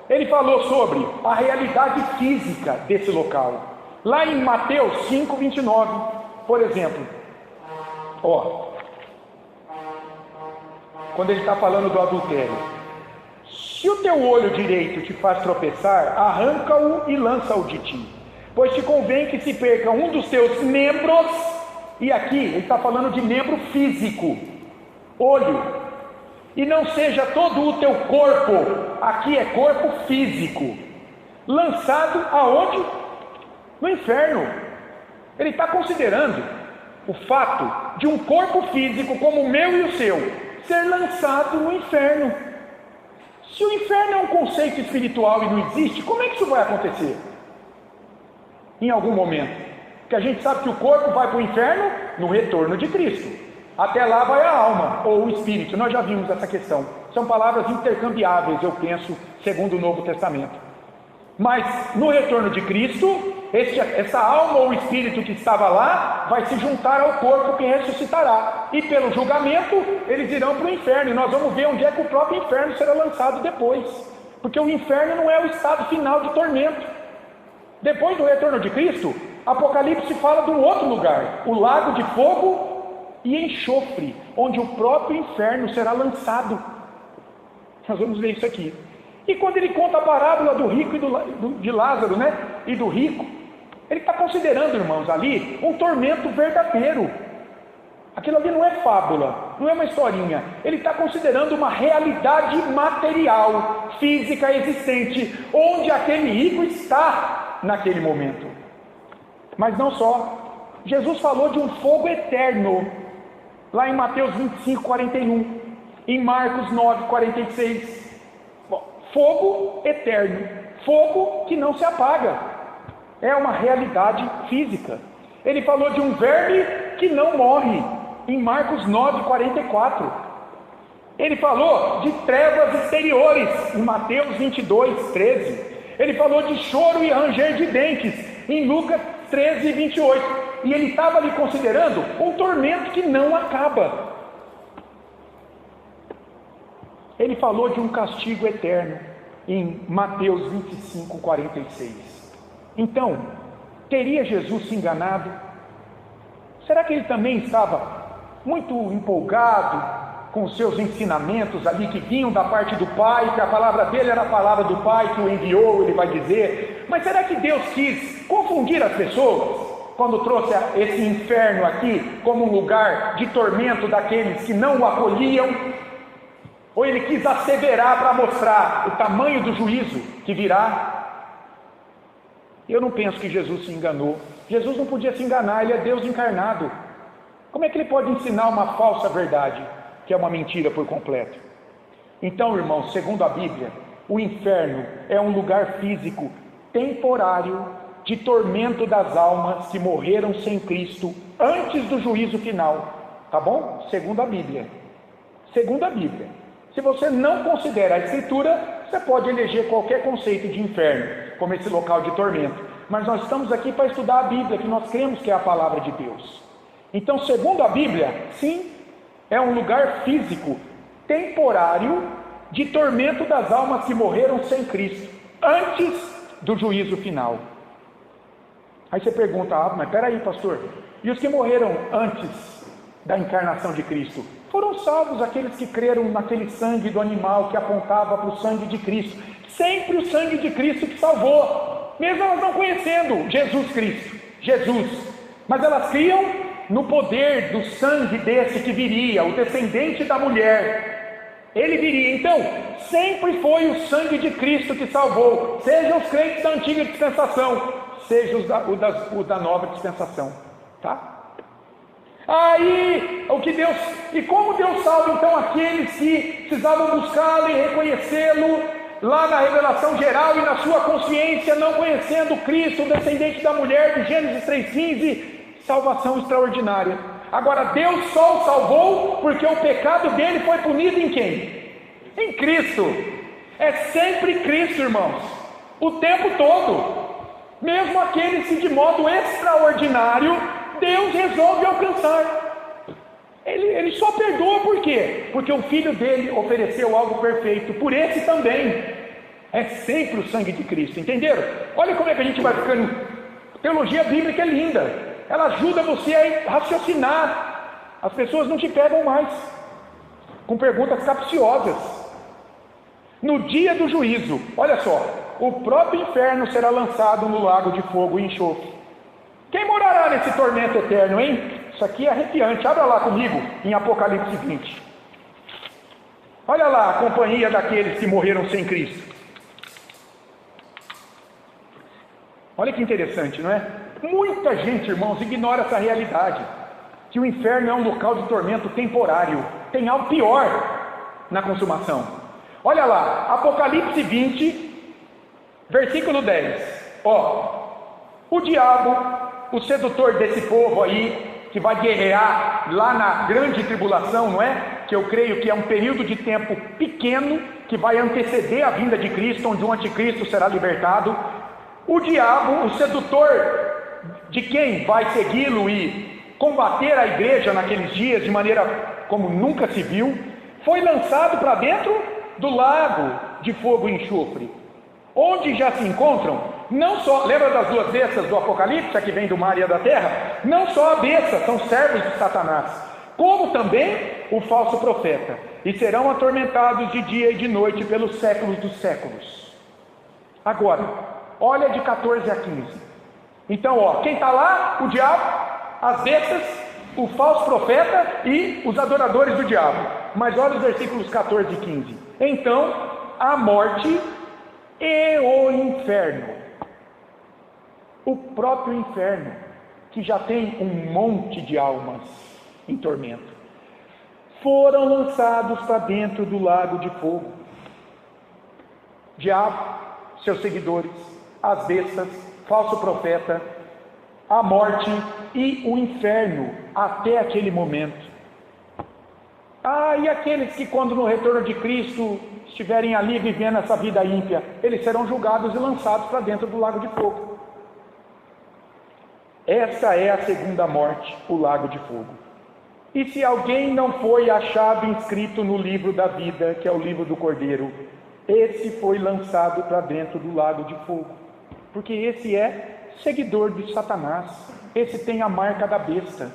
ele falou sobre a realidade física desse local. Lá em Mateus 5:29, por exemplo. Quando ele está falando do adultério: se o teu olho direito te faz tropeçar, arranca-o e lança-o de ti, pois te convém que se perca um dos teus membros. E aqui ele está falando de membro físico, olho, e não seja todo o teu corpo, aqui é corpo físico, lançado aonde? No inferno. Ele está considerando o fato de um corpo físico como o meu e o seu ser lançado no inferno. Se o inferno é um conceito espiritual e não existe, como é que isso vai acontecer? Em algum momento. Porque a gente sabe que o corpo vai para o inferno no retorno de Cristo. Até lá vai a alma, ou o espírito. Nós já vimos essa questão. São palavras intercambiáveis, eu penso, segundo o Novo Testamento. Mas no retorno de Cristo, essa alma ou espírito que estava lá vai se juntar ao corpo que ressuscitará, e pelo julgamento eles irão para o inferno, e nós vamos ver onde é que o próprio inferno será lançado depois, porque o inferno não é o estado final de tormento. Depois do retorno de Cristo, Apocalipse fala de um outro lugar, o lago de fogo e enxofre, onde o próprio inferno será lançado. Nós vamos ver isso aqui. E quando ele conta a parábola do rico e de Lázaro, né? E do rico, ele está considerando, irmãos, ali um tormento verdadeiro. Aquilo ali não é fábula, não é uma historinha. Ele está considerando uma realidade material, física, existente, onde aquele rico está naquele momento. Mas não só. Jesus falou de um fogo eterno, lá em Mateus 25, 41, em Marcos 9, 46. Bom, fogo eterno, fogo que não se apaga. É uma realidade física. Ele falou de um verme que não morre, em Marcos 9, 44. Ele falou de trevas exteriores, em Mateus 22, 13. Ele falou de choro e ranger de dentes, em Lucas 13, 28. E ele estava ali considerando um tormento que não acaba. Ele falou de um castigo eterno, em Mateus 25, 46. Então, teria Jesus se enganado? Será que ele também estava muito empolgado com os seus ensinamentos ali que vinham da parte do Pai, que a palavra dele era a palavra do Pai que o enviou, ele vai dizer? Mas será que Deus quis confundir as pessoas quando trouxe esse inferno aqui como um lugar de tormento daqueles que não o acolhiam? Ou ele quis asseverar para mostrar o tamanho do juízo que virá? Eu não penso que Jesus se enganou. Jesus não podia se enganar, ele é Deus encarnado. Como é que ele pode ensinar uma falsa verdade, que é uma mentira por completo? Então, irmãos, segundo a Bíblia, o inferno é um lugar físico, temporário, de tormento das almas que morreram sem Cristo antes do juízo final. Tá bom? Segundo a Bíblia. Segundo a Bíblia. Se você não considera a Escritura, você pode eleger qualquer conceito de inferno como esse local de tormento. Mas nós estamos aqui para estudar a Bíblia, que nós cremos que é a palavra de Deus. Então, segundo a Bíblia, sim, é um lugar físico, temporário, de tormento das almas que morreram sem Cristo, antes do juízo final. Aí você pergunta, mas peraí, pastor, e os que morreram antes da encarnação de Cristo? Foram salvos aqueles que creram naquele sangue do animal que apontava para o sangue de Cristo. Sempre o sangue de Cristo que salvou, mesmo elas não conhecendo Jesus Cristo, Jesus. Mas elas criam no poder do sangue desse que viria, o descendente da mulher. Ele viria. Então, sempre foi o sangue de Cristo que salvou, seja os crentes da antiga dispensação, seja os da nova dispensação. Tá? Aí, o que Deus, e como Deus salva então aqueles que precisavam buscá-lo e reconhecê-lo lá na revelação geral e na sua consciência, não conhecendo Cristo, o descendente da mulher, de Gênesis 3,15, salvação extraordinária. Agora Deus só o salvou porque o pecado dele foi punido em quem? Em Cristo. É sempre Cristo, irmãos, o tempo todo. Mesmo aqueles que de modo extraordinário Deus resolve alcançar. Ele só perdoa por quê? Porque o Filho dele ofereceu algo perfeito. Por esse também é sempre o sangue de Cristo. Entenderam? Olha como é que a gente vai ficando. A teologia bíblica é linda. Ela ajuda você a raciocinar. As pessoas não te pegam mais com perguntas capciosas. No dia do juízo, olha só, o próprio inferno será lançado no lago de fogo e enxofre. Quem morará nesse tormento eterno, hein? Isso aqui é arrepiante. Abra lá comigo em Apocalipse 20. Olha lá a companhia daqueles que morreram sem Cristo. Olha que interessante, não é? Muita gente, irmãos, ignora essa realidade, que o inferno é um local de tormento temporário. Tem algo pior na consumação. Olha lá, Apocalipse 20, versículo 10. O diabo, o sedutor desse povo aí, que vai guerrear lá na grande tribulação, não é? Que eu creio que é um período de tempo pequeno, que vai anteceder a vinda de Cristo, onde o anticristo será libertado. O diabo, o sedutor de quem vai segui-lo e combater a igreja naqueles dias de maneira como nunca se viu, foi lançado para dentro do lago de fogo e enxofre, onde já se encontram não só, lembra das duas bestas do Apocalipse, a que vem do mar e a da terra? Não só a besta, são servos de Satanás, como também o falso profeta, e serão atormentados de dia e de noite pelos séculos dos séculos. Agora, olha de 14 a 15. Então, quem está lá? O diabo, as bestas, o falso profeta e os adoradores do diabo. Mas olha os versículos 14 e 15. Então, a morte e o inferno, o próprio inferno, que já tem um monte de almas em tormento, foram lançados para dentro do lago de fogo. Diabo, seus seguidores, as bestas, falso profeta, a morte e o inferno até aquele momento. E aqueles que quando no retorno de Cristo estiverem ali vivendo essa vida ímpia, eles serão julgados e lançados para dentro do lago de fogo. Essa é a segunda morte, o lago de fogo. E se alguém não foi achado inscrito no livro da vida, que é o livro do Cordeiro, esse foi lançado para dentro do lago de fogo. Porque esse é seguidor de Satanás, esse tem a marca da besta.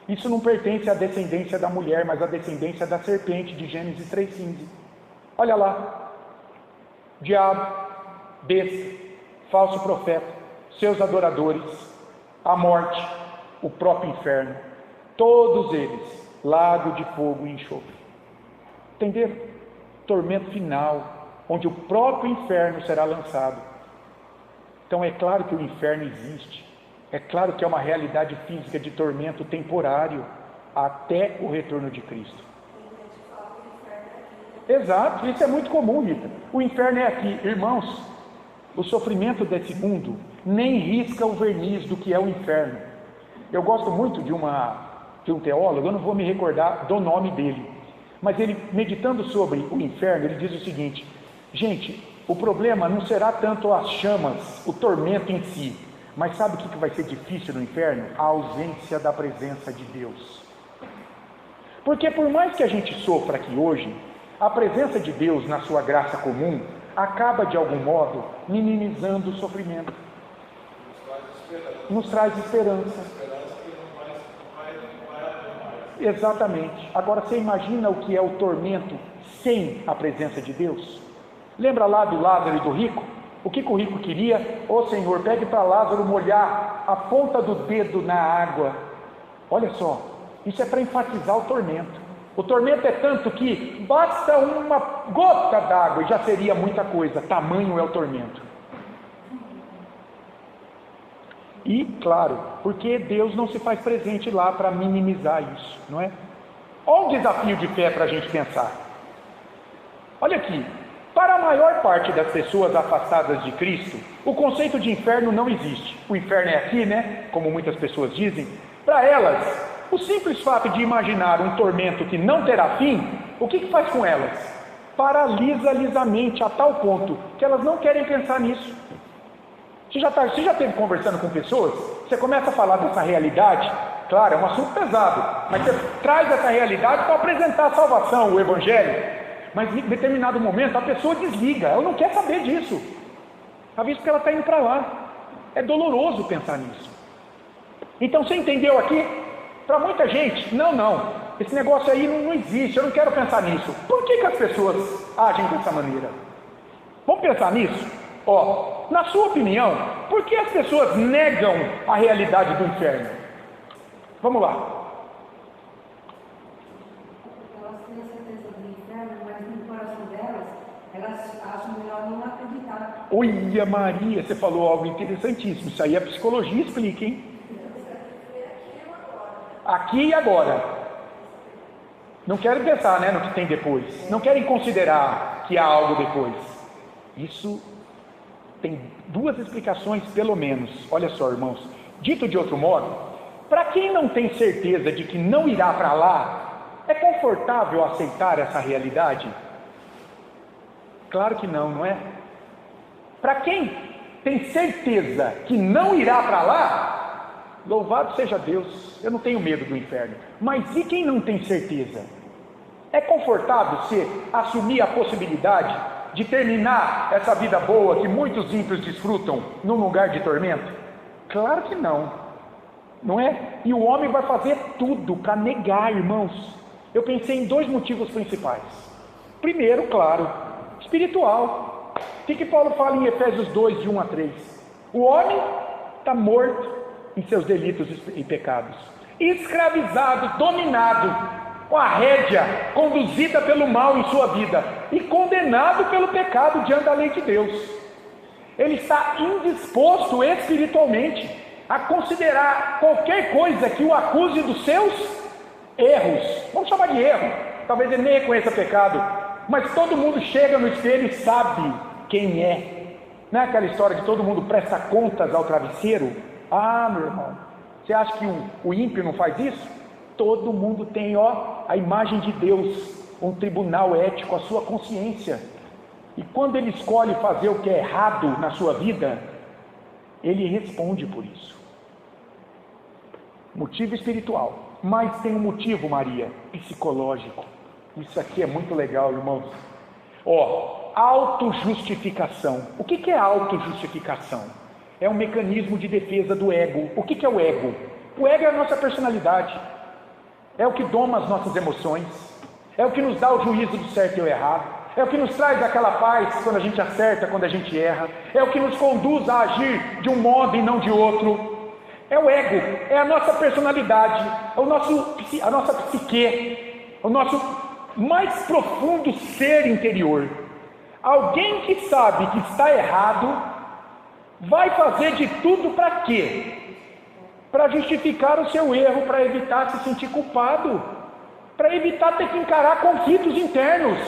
Isso não pertence à descendência da mulher, mas à descendência da serpente, de Gênesis 3,15. Olha lá, diabo, besta, falso profeta, seus adoradores, a morte, o próprio inferno, todos eles, lago de fogo e enxofre. Entenderam? Tormento final, onde o próprio inferno será lançado. Então é claro que o inferno existe, é claro que é uma realidade física de tormento temporário até o retorno de Cristo. Exato, isso é muito comum, Rita. O inferno é aqui. Irmãos, o sofrimento desse mundo nem risca o verniz do que é o inferno. Eu gosto muito de um teólogo, eu não vou me recordar do nome dele, mas ele, meditando sobre o inferno, ele diz o seguinte: gente, o problema não será tanto as chamas, o tormento em si, mas sabe o que vai ser difícil no inferno? A ausência da presença de Deus. Porque por mais que a gente sofra aqui hoje, a presença de Deus na sua graça comum acaba de algum modo minimizando o sofrimento. Nos traz esperança. Exatamente. Agora você imagina o que é o tormento sem a presença de Deus? Lembra lá do Lázaro e do rico? O que o rico queria? Senhor, pegue para Lázaro molhar a ponta do dedo na água. Olha só, isso é para enfatizar o tormento. O tormento é tanto que basta uma gota d'água e já seria muita coisa, tamanho é o tormento. E, claro, porque Deus não se faz presente lá para minimizar isso, não é? Olha o desafio de fé para a gente pensar. Olha aqui, para a maior parte das pessoas afastadas de Cristo, o conceito de inferno não existe. O inferno é aqui, né? Como muitas pessoas dizem. Para elas, o simples fato de imaginar um tormento que não terá fim, o que faz com elas? Paralisa lisamente a tal ponto que elas não querem pensar nisso. Você já esteve conversando com pessoas, você começa a falar dessa realidade, claro, é um assunto pesado, mas você traz essa realidade para apresentar a salvação, o Evangelho, mas em determinado momento a pessoa desliga, ela não quer saber disso, às vezes porque ela está indo para lá, é doloroso pensar nisso. Então você entendeu aqui? Para muita gente, não, esse negócio aí não existe, eu não quero pensar nisso. Por que as pessoas agem dessa maneira? Vamos pensar nisso? Na sua opinião, por que as pessoas negam a realidade do inferno? Vamos lá. Elas têm a certeza do inferno, mas no coração delas, elas acham melhor não acreditar. Olha, Maria, você falou algo interessantíssimo. Isso aí a psicologia explica, hein? Aqui e agora. Não querem pensar, né, no que tem depois. Não querem considerar que há algo depois. Isso tem duas explicações, pelo menos. Olha só, irmãos. Dito de outro modo, para quem não tem certeza de que não irá para lá, é confortável aceitar essa realidade? Claro que não, não é? Para quem tem certeza que não irá para lá, louvado seja Deus, eu não tenho medo do inferno. Mas e quem não tem certeza? É confortável você assumir a possibilidade de terminar essa vida boa que muitos ímpios desfrutam num lugar de tormento? Claro que não. não é? E o homem vai fazer tudo para negar, irmãos. Eu pensei em 2 motivos principais. Primeiro, claro, espiritual. O que Paulo fala em Efésios 2, de 1 a 3? O homem está morto em seus delitos e pecados, escravizado, dominado, com a rédea conduzida pelo mal em sua vida e condenado pelo pecado diante da lei de Deus. Ele está indisposto espiritualmente a considerar qualquer coisa que o acuse dos seus erros. Vamos chamar de erro. Talvez ele nem reconheça pecado, mas todo mundo chega no espelho e sabe quem é. Não é aquela história de todo mundo presta contas ao travesseiro? Ah, meu irmão, você acha que o ímpio não faz isso? Todo mundo tem, a imagem de Deus, um tribunal ético, a sua consciência. E quando ele escolhe fazer o que é errado na sua vida, ele responde por isso. Motivo espiritual. Mas tem um motivo, Maria, psicológico. Isso aqui é muito legal, irmãos. Autojustificação. O que é autojustificação? É um mecanismo de defesa do ego. O que é o ego? O ego é a nossa personalidade. É o que doma as nossas emoções. É o que nos dá o juízo do certo e do errado. É o que nos traz aquela paz quando a gente acerta, quando a gente erra. É o que nos conduz a agir de um modo e não de outro. É o ego, é a nossa personalidade, é a nossa psique, o nosso mais profundo ser interior. Alguém que sabe que está errado, vai fazer de tudo para quê? Para justificar o seu erro, para evitar se sentir culpado, para evitar ter que encarar conflitos internos.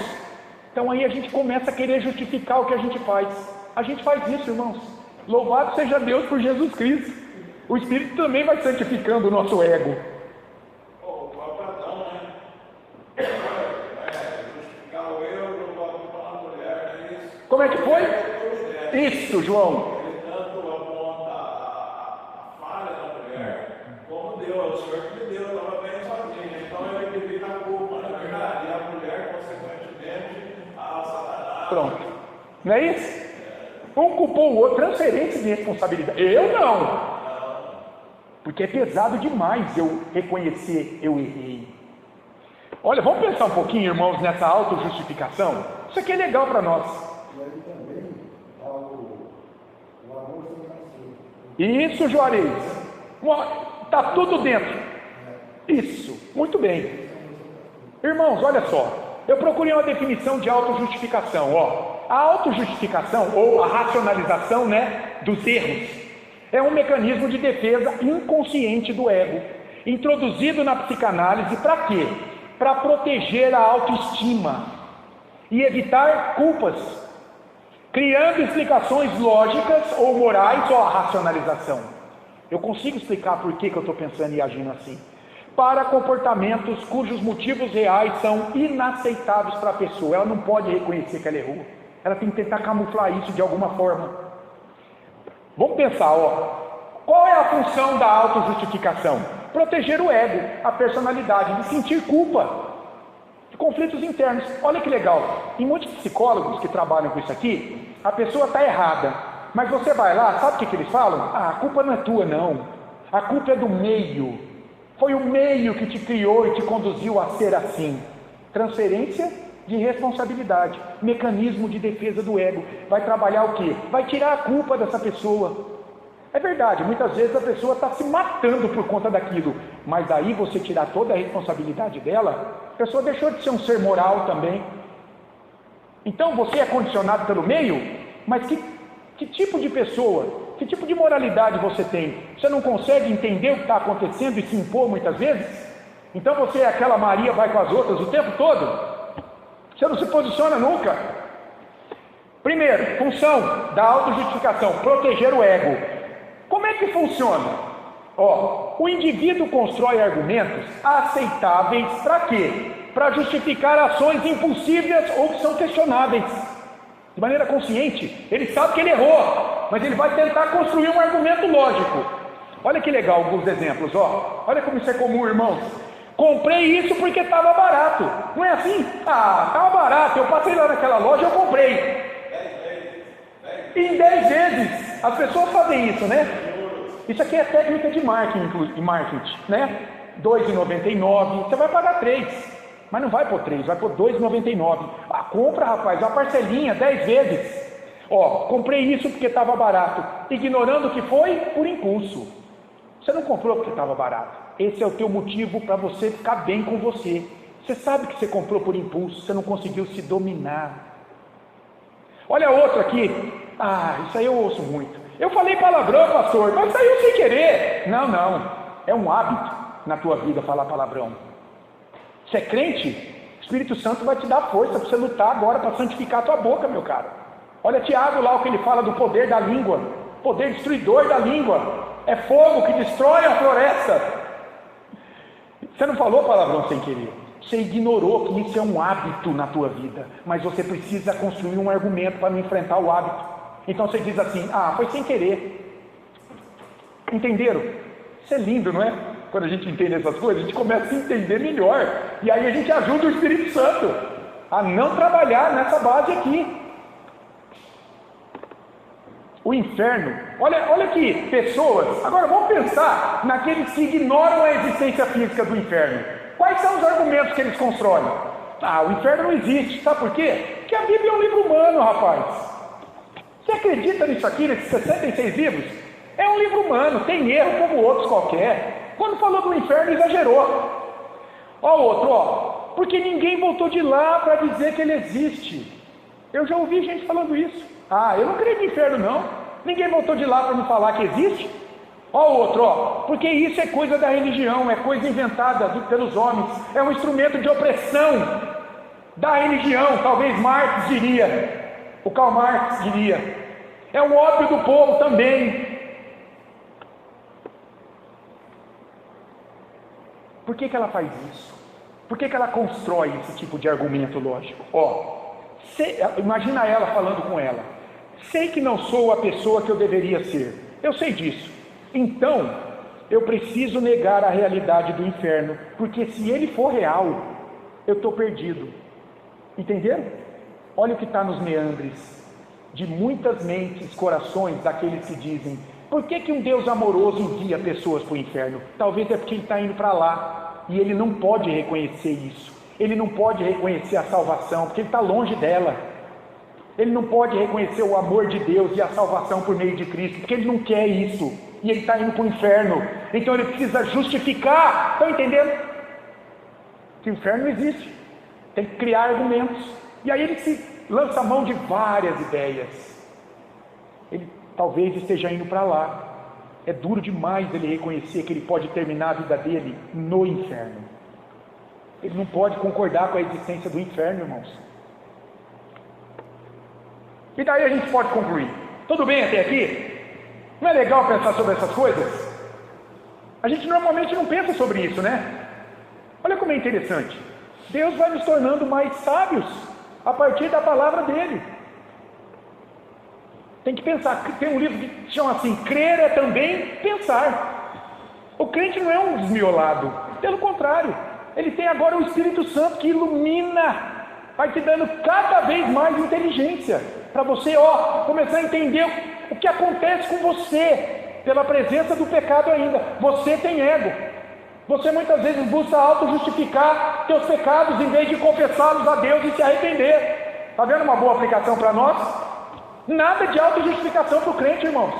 Então aí a gente começa a querer justificar o que a gente faz. A gente faz isso, irmãos. Louvado seja Deus por Jesus Cristo. O Espírito também vai santificando o nosso ego. O próprio Adão, né? Justificar o erro, para a mulher, não é isso? Como é que foi? Isso, João. Ele tanto aponta a falha da mulher, como Deus, o Senhor que me deu, eu estava bem sozinho. Então ele divide a culpa, na verdade, e a mulher, consequentemente, a Satanás. Pronto. Não é isso? Um culpou o outro, transferência de responsabilidade. Eu não. Porque é pesado demais eu reconhecer, eu errei. Olha, vamos pensar um pouquinho, irmãos, nessa autojustificação. Isso aqui é legal para nós. E aí também há o amor sem. Isso, Juarez. Está tudo dentro. Isso, muito bem. Irmãos, olha só. Eu procurei uma definição de autojustificação. A autojustificação, ou a racionalização, dos erros, é um mecanismo de defesa inconsciente do ego, introduzido na psicanálise para quê? Para proteger a autoestima e evitar culpas, criando explicações lógicas ou morais, ou a racionalização. Eu consigo explicar por que eu estou pensando e agindo assim. Para comportamentos cujos motivos reais são inaceitáveis para a pessoa. Ela não pode reconhecer que ela errou. Ela tem que tentar camuflar isso de alguma forma. Vamos pensar, qual é a função da autojustificação? Proteger o ego, a personalidade, de sentir culpa, de conflitos internos. Olha que legal, em muitos psicólogos que trabalham com isso aqui, a pessoa está errada, mas você vai lá, sabe o que eles falam? A culpa não é tua não, a culpa é do meio, foi o meio que te criou e te conduziu a ser assim. Transferência de responsabilidade, mecanismo de defesa do ego. Vai trabalhar o quê? Vai tirar a culpa dessa pessoa. É verdade, muitas vezes a pessoa está se matando por conta daquilo, mas daí você tirar toda a responsabilidade dela, a pessoa deixou de ser um ser moral também. Então você é condicionado pelo meio, mas que tipo de pessoa, que tipo de moralidade você tem? Você não consegue entender o que está acontecendo e se impor muitas vezes? Então você é aquela Maria, vai com as outras o tempo todo? Você não se posiciona nunca. Primeiro, função da autojustificação, proteger o ego. Como é que funciona? O indivíduo constrói argumentos aceitáveis para quê? Para justificar ações impulsivas ou que são questionáveis. De maneira consciente, ele sabe que ele errou, mas ele vai tentar construir um argumento lógico. Olha que legal alguns exemplos, olha como isso é comum, irmãos. Comprei isso porque estava barato. Não é assim? Estava barato, eu passei lá naquela loja e eu comprei. Em 10 vezes. As pessoas fazem isso, né? Isso aqui é técnica de marketing, né? R$ 2,99, você vai pagar 3, mas não vai por 3, vai por R$ 2,99. Ah, compra, rapaz, uma parcelinha, 10 vezes. Ó, comprei isso porque estava barato, ignorando que foi por impulso. Você não comprou porque estava barato. Esse é o teu motivo para você ficar bem com você. Você sabe que você comprou por impulso, você não conseguiu se dominar. Olha outro aqui. Ah, isso aí eu ouço muito. Eu falei palavrão, pastor, mas saiu sem querer. Não, é um hábito na tua vida falar palavrão. Você é crente? O Espírito Santo vai te dar força para você lutar agora para santificar a tua boca, meu caro. Olha Tiago lá, o que ele fala do poder da língua, poder destruidor da língua. É fogo que destrói a floresta. Você não falou palavrão sem querer. Você ignorou que isso é um hábito na tua vida, mas você precisa construir um argumento para não enfrentar o hábito. Então você diz assim, foi sem querer. Entenderam? Isso é lindo, não é? Quando a gente entende essas coisas, a gente começa a entender melhor, e aí a gente ajuda o Espírito Santo a não trabalhar nessa base aqui. O inferno, olha aqui, pessoas, agora vamos pensar naqueles que ignoram a existência física do inferno. Quais são os argumentos que eles constroem? O inferno não existe, sabe por quê? Porque a Bíblia é um livro humano, rapaz. Você acredita nisso aqui, nesses 66 livros? É um livro humano, tem erro como outros qualquer. Quando falou do inferno, exagerou. Ó o outro, porque ninguém voltou de lá para dizer que ele existe. Eu já ouvi gente falando isso. Eu não creio no inferno não. Ninguém voltou de lá para me falar que existe. Ó o outro, porque isso é coisa da religião, é coisa inventada pelos homens, é um instrumento de opressão da religião, talvez Marx diria, o Karl Marx diria, é um ópio do povo também. Por que ela faz isso? Por que ela constrói esse tipo de argumento lógico? Imagina ela falando com ela, sei que não sou a pessoa que eu deveria ser, eu sei disso. Então, eu preciso negar a realidade do inferno, porque se ele for real, eu estou perdido. Entenderam? Olha o que está nos meandres de muitas mentes, corações daqueles que dizem, por que um Deus amoroso envia pessoas para o inferno? Talvez é porque ele está indo para lá, e ele não pode reconhecer isso. Ele não pode reconhecer a salvação, porque ele está longe dela. Ele não pode reconhecer o amor de Deus e a salvação por meio de Cristo, porque ele não quer isso. E ele está indo para o inferno. Então ele precisa justificar. Estão entendendo? Que o inferno não existe. Tem que criar argumentos. E aí ele se lança a mão de várias ideias. Ele talvez esteja indo para lá. É duro demais ele reconhecer que ele pode terminar a vida dele no inferno. Ele não pode concordar com a existência do inferno, irmãos. E daí a gente pode concluir. Tudo bem até aqui? Não é legal pensar sobre essas coisas? A gente normalmente não pensa sobre isso, né? Olha como é interessante. Deus vai nos tornando mais sábios a partir da palavra dele. Tem que pensar. Tem um livro que chama assim, crer é também pensar. O crente não é um desmiolado. Pelo contrário, ele tem agora o Espírito Santo que ilumina, vai te dando cada vez mais inteligência, para você começar a entender o que acontece com você, pela presença do pecado ainda. Você tem ego, você muitas vezes busca auto-justificar teus pecados, em vez de confessá-los a Deus e se arrepender. Está vendo uma boa aplicação para nós? Nada de auto-justificação para o crente, irmãos.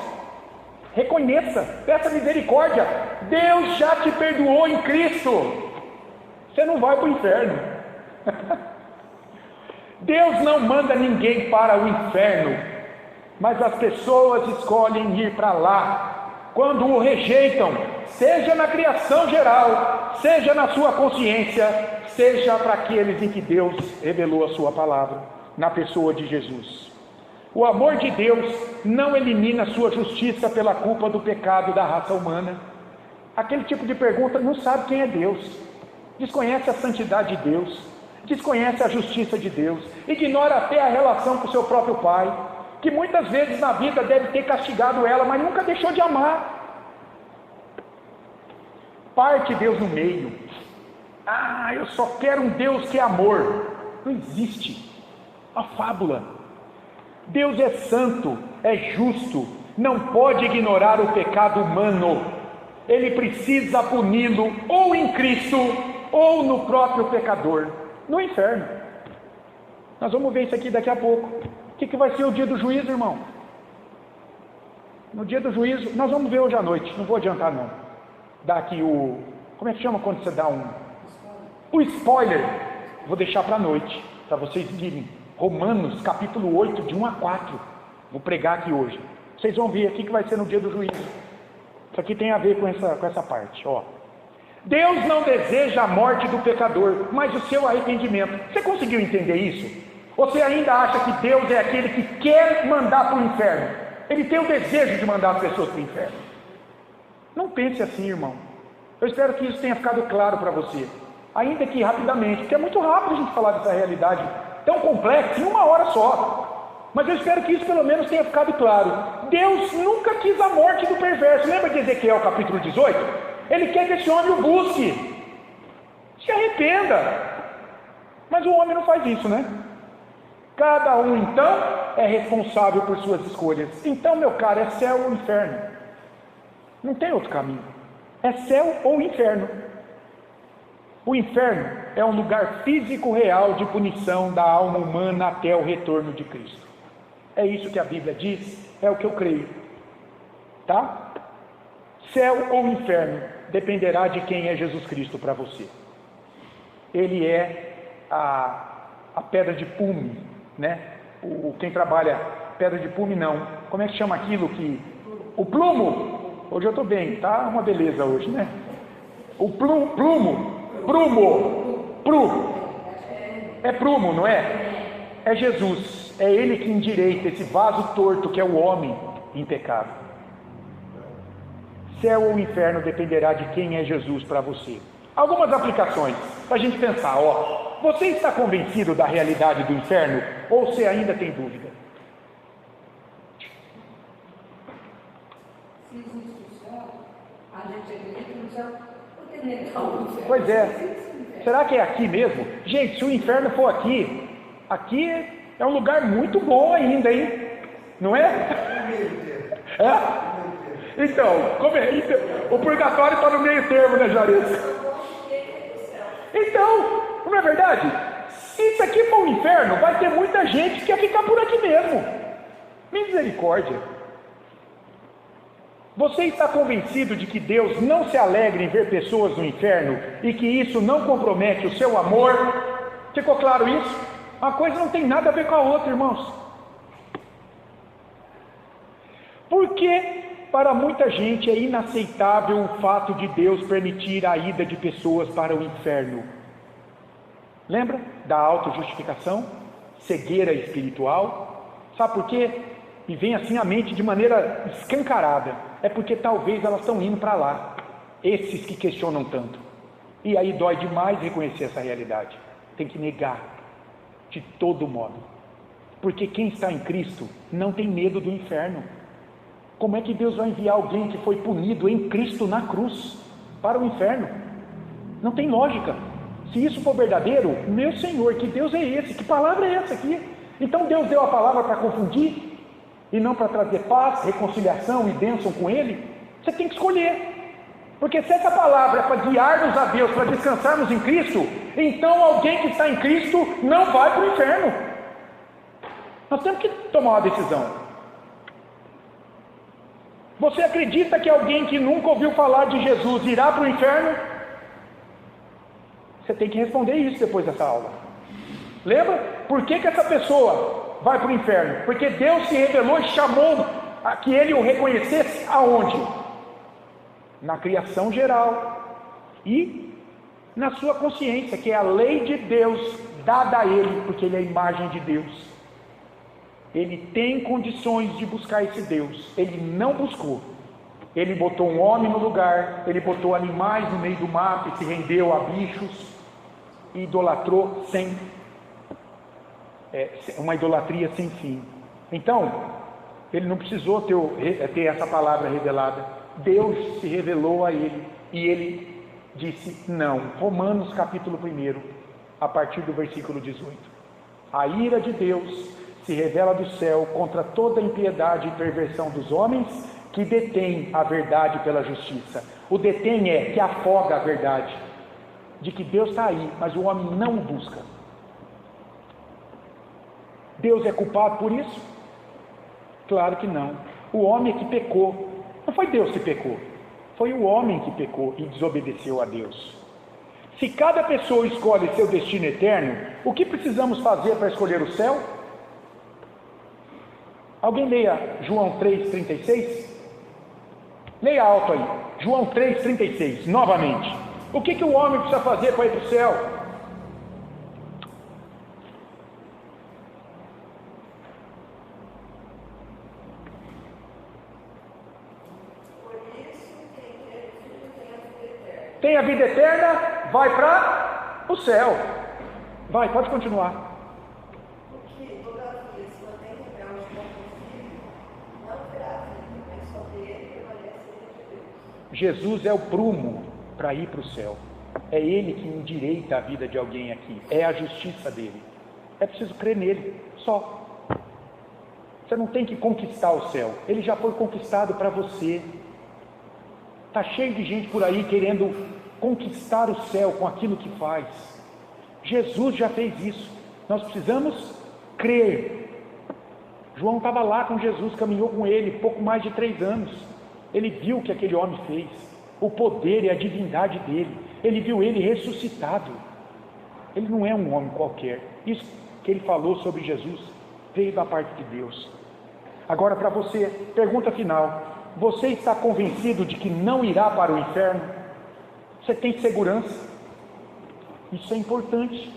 Reconheça, peça misericórdia, Deus já te perdoou em Cristo, você não vai para o inferno. Deus não manda ninguém para o inferno, mas as pessoas escolhem ir para lá, quando o rejeitam, seja na criação geral, seja na sua consciência, seja para aqueles em que Deus revelou a sua palavra, na pessoa de Jesus. O amor de Deus não elimina sua justiça pela culpa do pecado da raça humana. Aquele tipo de pergunta não sabe quem é Deus, desconhece a santidade de Deus, desconhece a justiça de Deus, ignora até a relação com o seu próprio pai, que muitas vezes na vida deve ter castigado ela, mas nunca deixou de amar. Parte Deus no meio. Eu só quero um Deus que é amor. Não existe. A fábula. Deus é santo, é justo, não pode ignorar o pecado humano. Ele precisa puni-lo ou em Cristo ou no próprio pecador, no inferno. Nós vamos ver isso aqui daqui a pouco. O que vai ser o dia do juízo, irmão? No dia do juízo, nós vamos ver hoje à noite, não vou adiantar não. Dá aqui o... como é que chama quando você dá o spoiler? Vou deixar para a noite, para vocês virem. Romanos, capítulo 8, de 1 a 4. Vou pregar aqui hoje. Vocês vão ver aqui que vai ser no dia do juízo. Isso aqui tem a ver com essa parte, ó. Deus não deseja a morte do pecador, mas o seu arrependimento. Você conseguiu entender isso? Você ainda acha que Deus é aquele que quer mandar para o inferno? Ele tem o desejo de mandar as pessoas para o inferno. Não pense assim, irmão. Eu espero que isso tenha ficado claro para você. Ainda que rapidamente, porque é muito rápido a gente falar dessa realidade tão complexa em uma hora só. Mas eu espero que isso pelo menos tenha ficado claro. Deus nunca quis a morte do perverso. Lembra de Ezequiel capítulo 18? Ele quer que esse homem o busque. Se arrependa. Mas o homem não faz isso, né? Cada um então é responsável por suas escolhas. Então, meu caro, é céu ou inferno. Não tem outro caminho. É céu ou inferno. O inferno é um lugar físico real de punição da alma humana até o retorno de Cristo. É isso que a Bíblia diz, é o que eu creio. Tá? Céu ou inferno dependerá de quem é Jesus Cristo para você. Ele é a pedra de pume, né? Quem trabalha pedra de pume não. Como é que chama aquilo que... O plumo. Hoje eu estou bem, tá? Uma beleza hoje, né? O prumo. É prumo, não é? É Jesus. É Ele que endireita esse vaso torto que é o homem em pecado. Céu ou inferno dependerá de quem é Jesus para você. Algumas aplicações para a gente pensar, ó. Você está convencido da realidade do inferno ou você ainda tem dúvida? Se existe o céu, a gente acredita no céu, porque negar o inferno. Pois é. Será que é aqui mesmo? Gente, se o inferno for aqui é um lugar muito bom ainda, hein? Não é? É? Então, o purgatório está no meio termo, né, Jareza? Então, não é verdade? Se isso aqui for um inferno, vai ter muita gente que quer ficar por aqui mesmo. Misericórdia. Você está convencido de que Deus não se alegra em ver pessoas no inferno e que isso não compromete o seu amor? Ficou claro isso? Uma coisa não tem nada a ver com a outra, irmãos. Porque para muita gente é inaceitável o fato de Deus permitir a ida de pessoas para o inferno. Lembra da autojustificação? Cegueira espiritual? Sabe por quê? E vem assim à mente de maneira escancarada. É porque talvez elas estão indo para lá. Esses que questionam tanto. E aí dói demais reconhecer essa realidade. Tem que negar. De todo modo. Porque quem está em Cristo não tem medo do inferno. Como é que Deus vai enviar alguém que foi punido em Cristo na cruz para o inferno? Não tem lógica. Se isso for verdadeiro, meu Senhor, que Deus é esse? Que palavra é essa aqui? Então Deus deu a palavra para confundir? E não para trazer paz, reconciliação e bênção com Ele? Você tem que escolher. Porque se essa palavra é para guiar-nos a Deus, para descansarmos em Cristo, então alguém que está em Cristo não vai para o inferno. Nós temos que tomar uma decisão. Você acredita que alguém que nunca ouviu falar de Jesus irá para o inferno? Você tem que responder isso depois dessa aula. Lembra? Por que essa pessoa vai para o inferno? Porque Deus se revelou e chamou a que ele o reconhecesse aonde? Na criação geral e na sua consciência, que é a lei de Deus dada a ele, porque ele é a imagem de Deus. Ele tem condições de buscar esse Deus. Ele não buscou. Ele botou um homem no lugar, ele botou animais no meio do mato e se rendeu a bichos e idolatrou uma idolatria sem fim. Então, ele não precisou ter essa palavra revelada. Deus se revelou a ele e ele disse não. Romanos capítulo 1, a partir do versículo 18. A ira de Deus se revela do céu contra toda impiedade e perversão dos homens que detêm a verdade pela justiça. O detém é que afoga a verdade, de que Deus está aí, mas o homem não o busca. Deus é culpado por isso? Claro que não. O homem é que pecou. Não foi Deus que pecou, foi o homem que pecou e desobedeceu a Deus. Se cada pessoa escolhe seu destino eterno, o que precisamos fazer para escolher o céu? Alguém leia João 3,36? Leia alto aí, João 3,36, novamente. O que o homem precisa fazer para ir para o céu? Tem a vida eterna, vai para o céu. Vai, pode continuar. Jesus é o prumo para ir para o céu. É Ele que endireita a vida de alguém aqui. É a justiça dele. É preciso crer nele, só. Você não tem que conquistar o céu. Ele já foi conquistado para você. Está cheio de gente por aí querendo conquistar o céu com aquilo que faz. Jesus já fez isso. Nós precisamos crer. João estava lá com Jesus, caminhou com ele pouco mais de 3 anos. Ele viu o que aquele homem fez, o poder e a divindade dele. Ele viu ele ressuscitado. Ele não é um homem qualquer. Isso que ele falou sobre Jesus veio da parte de Deus. Agora, para você, pergunta final: você está convencido de que não irá para o inferno? Você tem segurança? Isso é importante.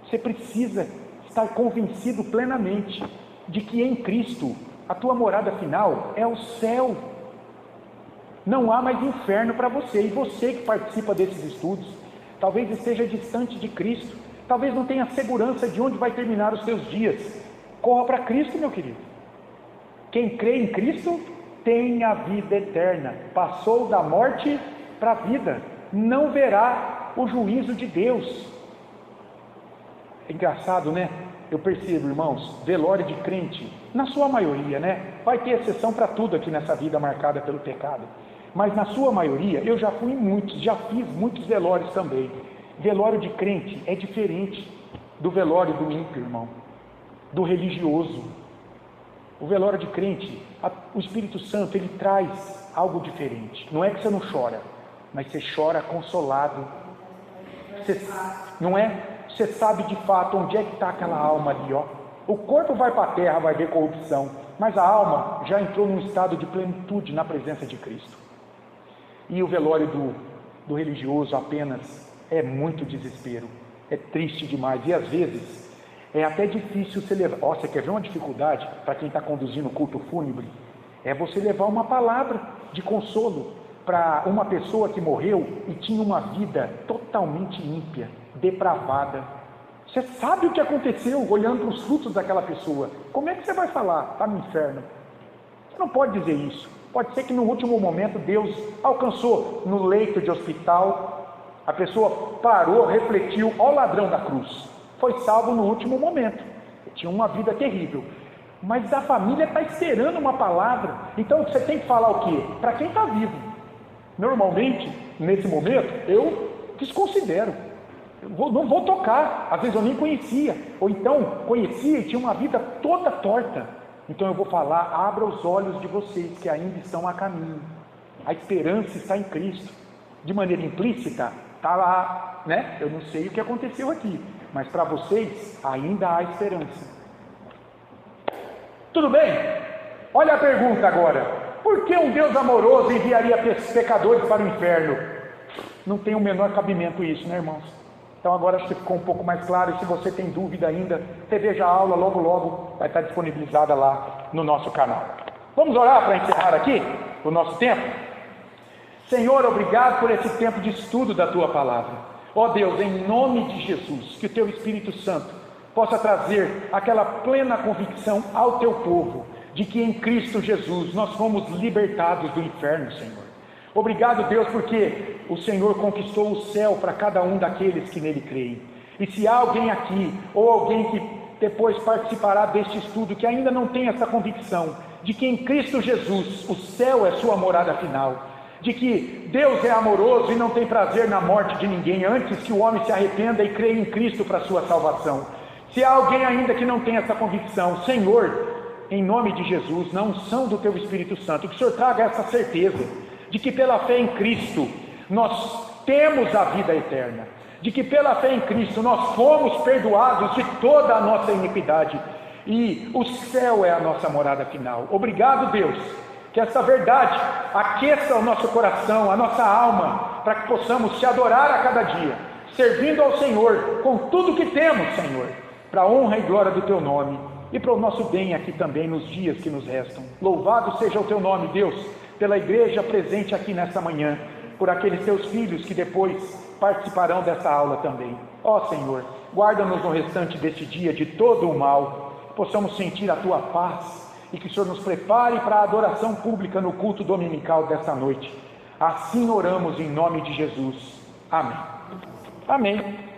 Você precisa estar convencido plenamente de que em Cristo a tua morada final é o céu. Não há mais inferno para você. E você que participa desses estudos, talvez esteja distante de Cristo, talvez não tenha segurança de onde vai terminar os seus dias. Corra para Cristo, meu querido. Quem crê em Cristo tem a vida eterna. Passou da morte para a vida. Não verá o juízo de Deus. É engraçado, né? Eu percebo, irmãos, velório de crente, na sua maioria, né? Vai ter exceção para tudo aqui nessa vida marcada pelo pecado. Mas na sua maioria, eu já fui em muitos, já fiz muitos velórios também. Velório de crente é diferente do velório do ímpio, irmão, do religioso. O velório de crente, o Espírito Santo, ele traz algo diferente. Não é que você não chora, mas você chora consolado. Não é? Você sabe de fato onde é que está aquela alma ali, ó. O corpo vai para a terra, vai ver corrupção, mas a alma já entrou num estado de plenitude na presença de Cristo. E o velório do religioso apenas é muito desespero, é triste demais, e às vezes é até difícil você levar. Ó, você quer ver uma dificuldade para quem está conduzindo o culto fúnebre? É você levar uma palavra de consolo para uma pessoa que morreu e tinha uma vida totalmente ímpia, depravada. Você sabe o que aconteceu olhando para os frutos daquela pessoa. Como é que você vai falar? Está no inferno. Você não pode dizer isso. Pode ser que no último momento Deus alcançou no leito de hospital, a pessoa parou, refletiu, ó, o ladrão da cruz, foi salvo no último momento. Tinha uma vida terrível, mas a família está esperando uma palavra. Então você tem que falar o quê? Para quem está vivo. Normalmente, nesse momento, eu desconsidero. Não vou tocar. Às vezes eu nem conhecia, ou então conhecia e tinha uma vida toda torta. Então eu vou falar: abra os olhos de vocês que ainda estão a caminho. A esperança está em Cristo. De maneira implícita, está lá, né? Eu não sei o que aconteceu aqui, mas para vocês ainda há esperança. Tudo bem? Olha a pergunta agora: por que um Deus amoroso enviaria pecadores para o inferno? Não tem o menor cabimento isso, né, irmãos? Então agora acho que ficou um pouco mais claro. E se você tem dúvida ainda, você veja a aula, logo vai estar disponibilizada lá no nosso canal. Vamos orar para encerrar aqui o nosso tempo? Senhor, obrigado por esse tempo de estudo da Tua Palavra. Ó Deus, em nome de Jesus, que o Teu Espírito Santo possa trazer aquela plena convicção ao Teu povo, de que em Cristo Jesus nós fomos libertados do inferno, Senhor. Obrigado, Deus, porque o Senhor conquistou o céu para cada um daqueles que nele creem. E se há alguém aqui, ou alguém que depois participará deste estudo, que ainda não tem essa convicção de que em Cristo Jesus o céu é sua morada final, de que Deus é amoroso e não tem prazer na morte de ninguém, antes que o homem se arrependa e creia em Cristo para a sua salvação. Se há alguém ainda que não tem essa convicção, Senhor, em nome de Jesus, na unção do Teu Espírito Santo, que o Senhor traga essa certeza de que pela fé em Cristo nós temos a vida eterna, de que pela fé em Cristo nós fomos perdoados de toda a nossa iniquidade e o céu é a nossa morada final. Obrigado, Deus, que essa verdade aqueça o nosso coração, a nossa alma, para que possamos te adorar a cada dia, servindo ao Senhor com tudo que temos, Senhor, para a honra e glória do Teu nome e para o nosso bem aqui também nos dias que nos restam. Louvado seja o Teu nome, Deus, pela igreja presente aqui nesta manhã, por aqueles Teus filhos que depois participarão dessa aula também. Ó Senhor, guarda-nos no restante deste dia de todo o mal, possamos sentir a Tua paz e que o Senhor nos prepare para a adoração pública no culto dominical desta noite. Assim oramos em nome de Jesus. Amém. Amém.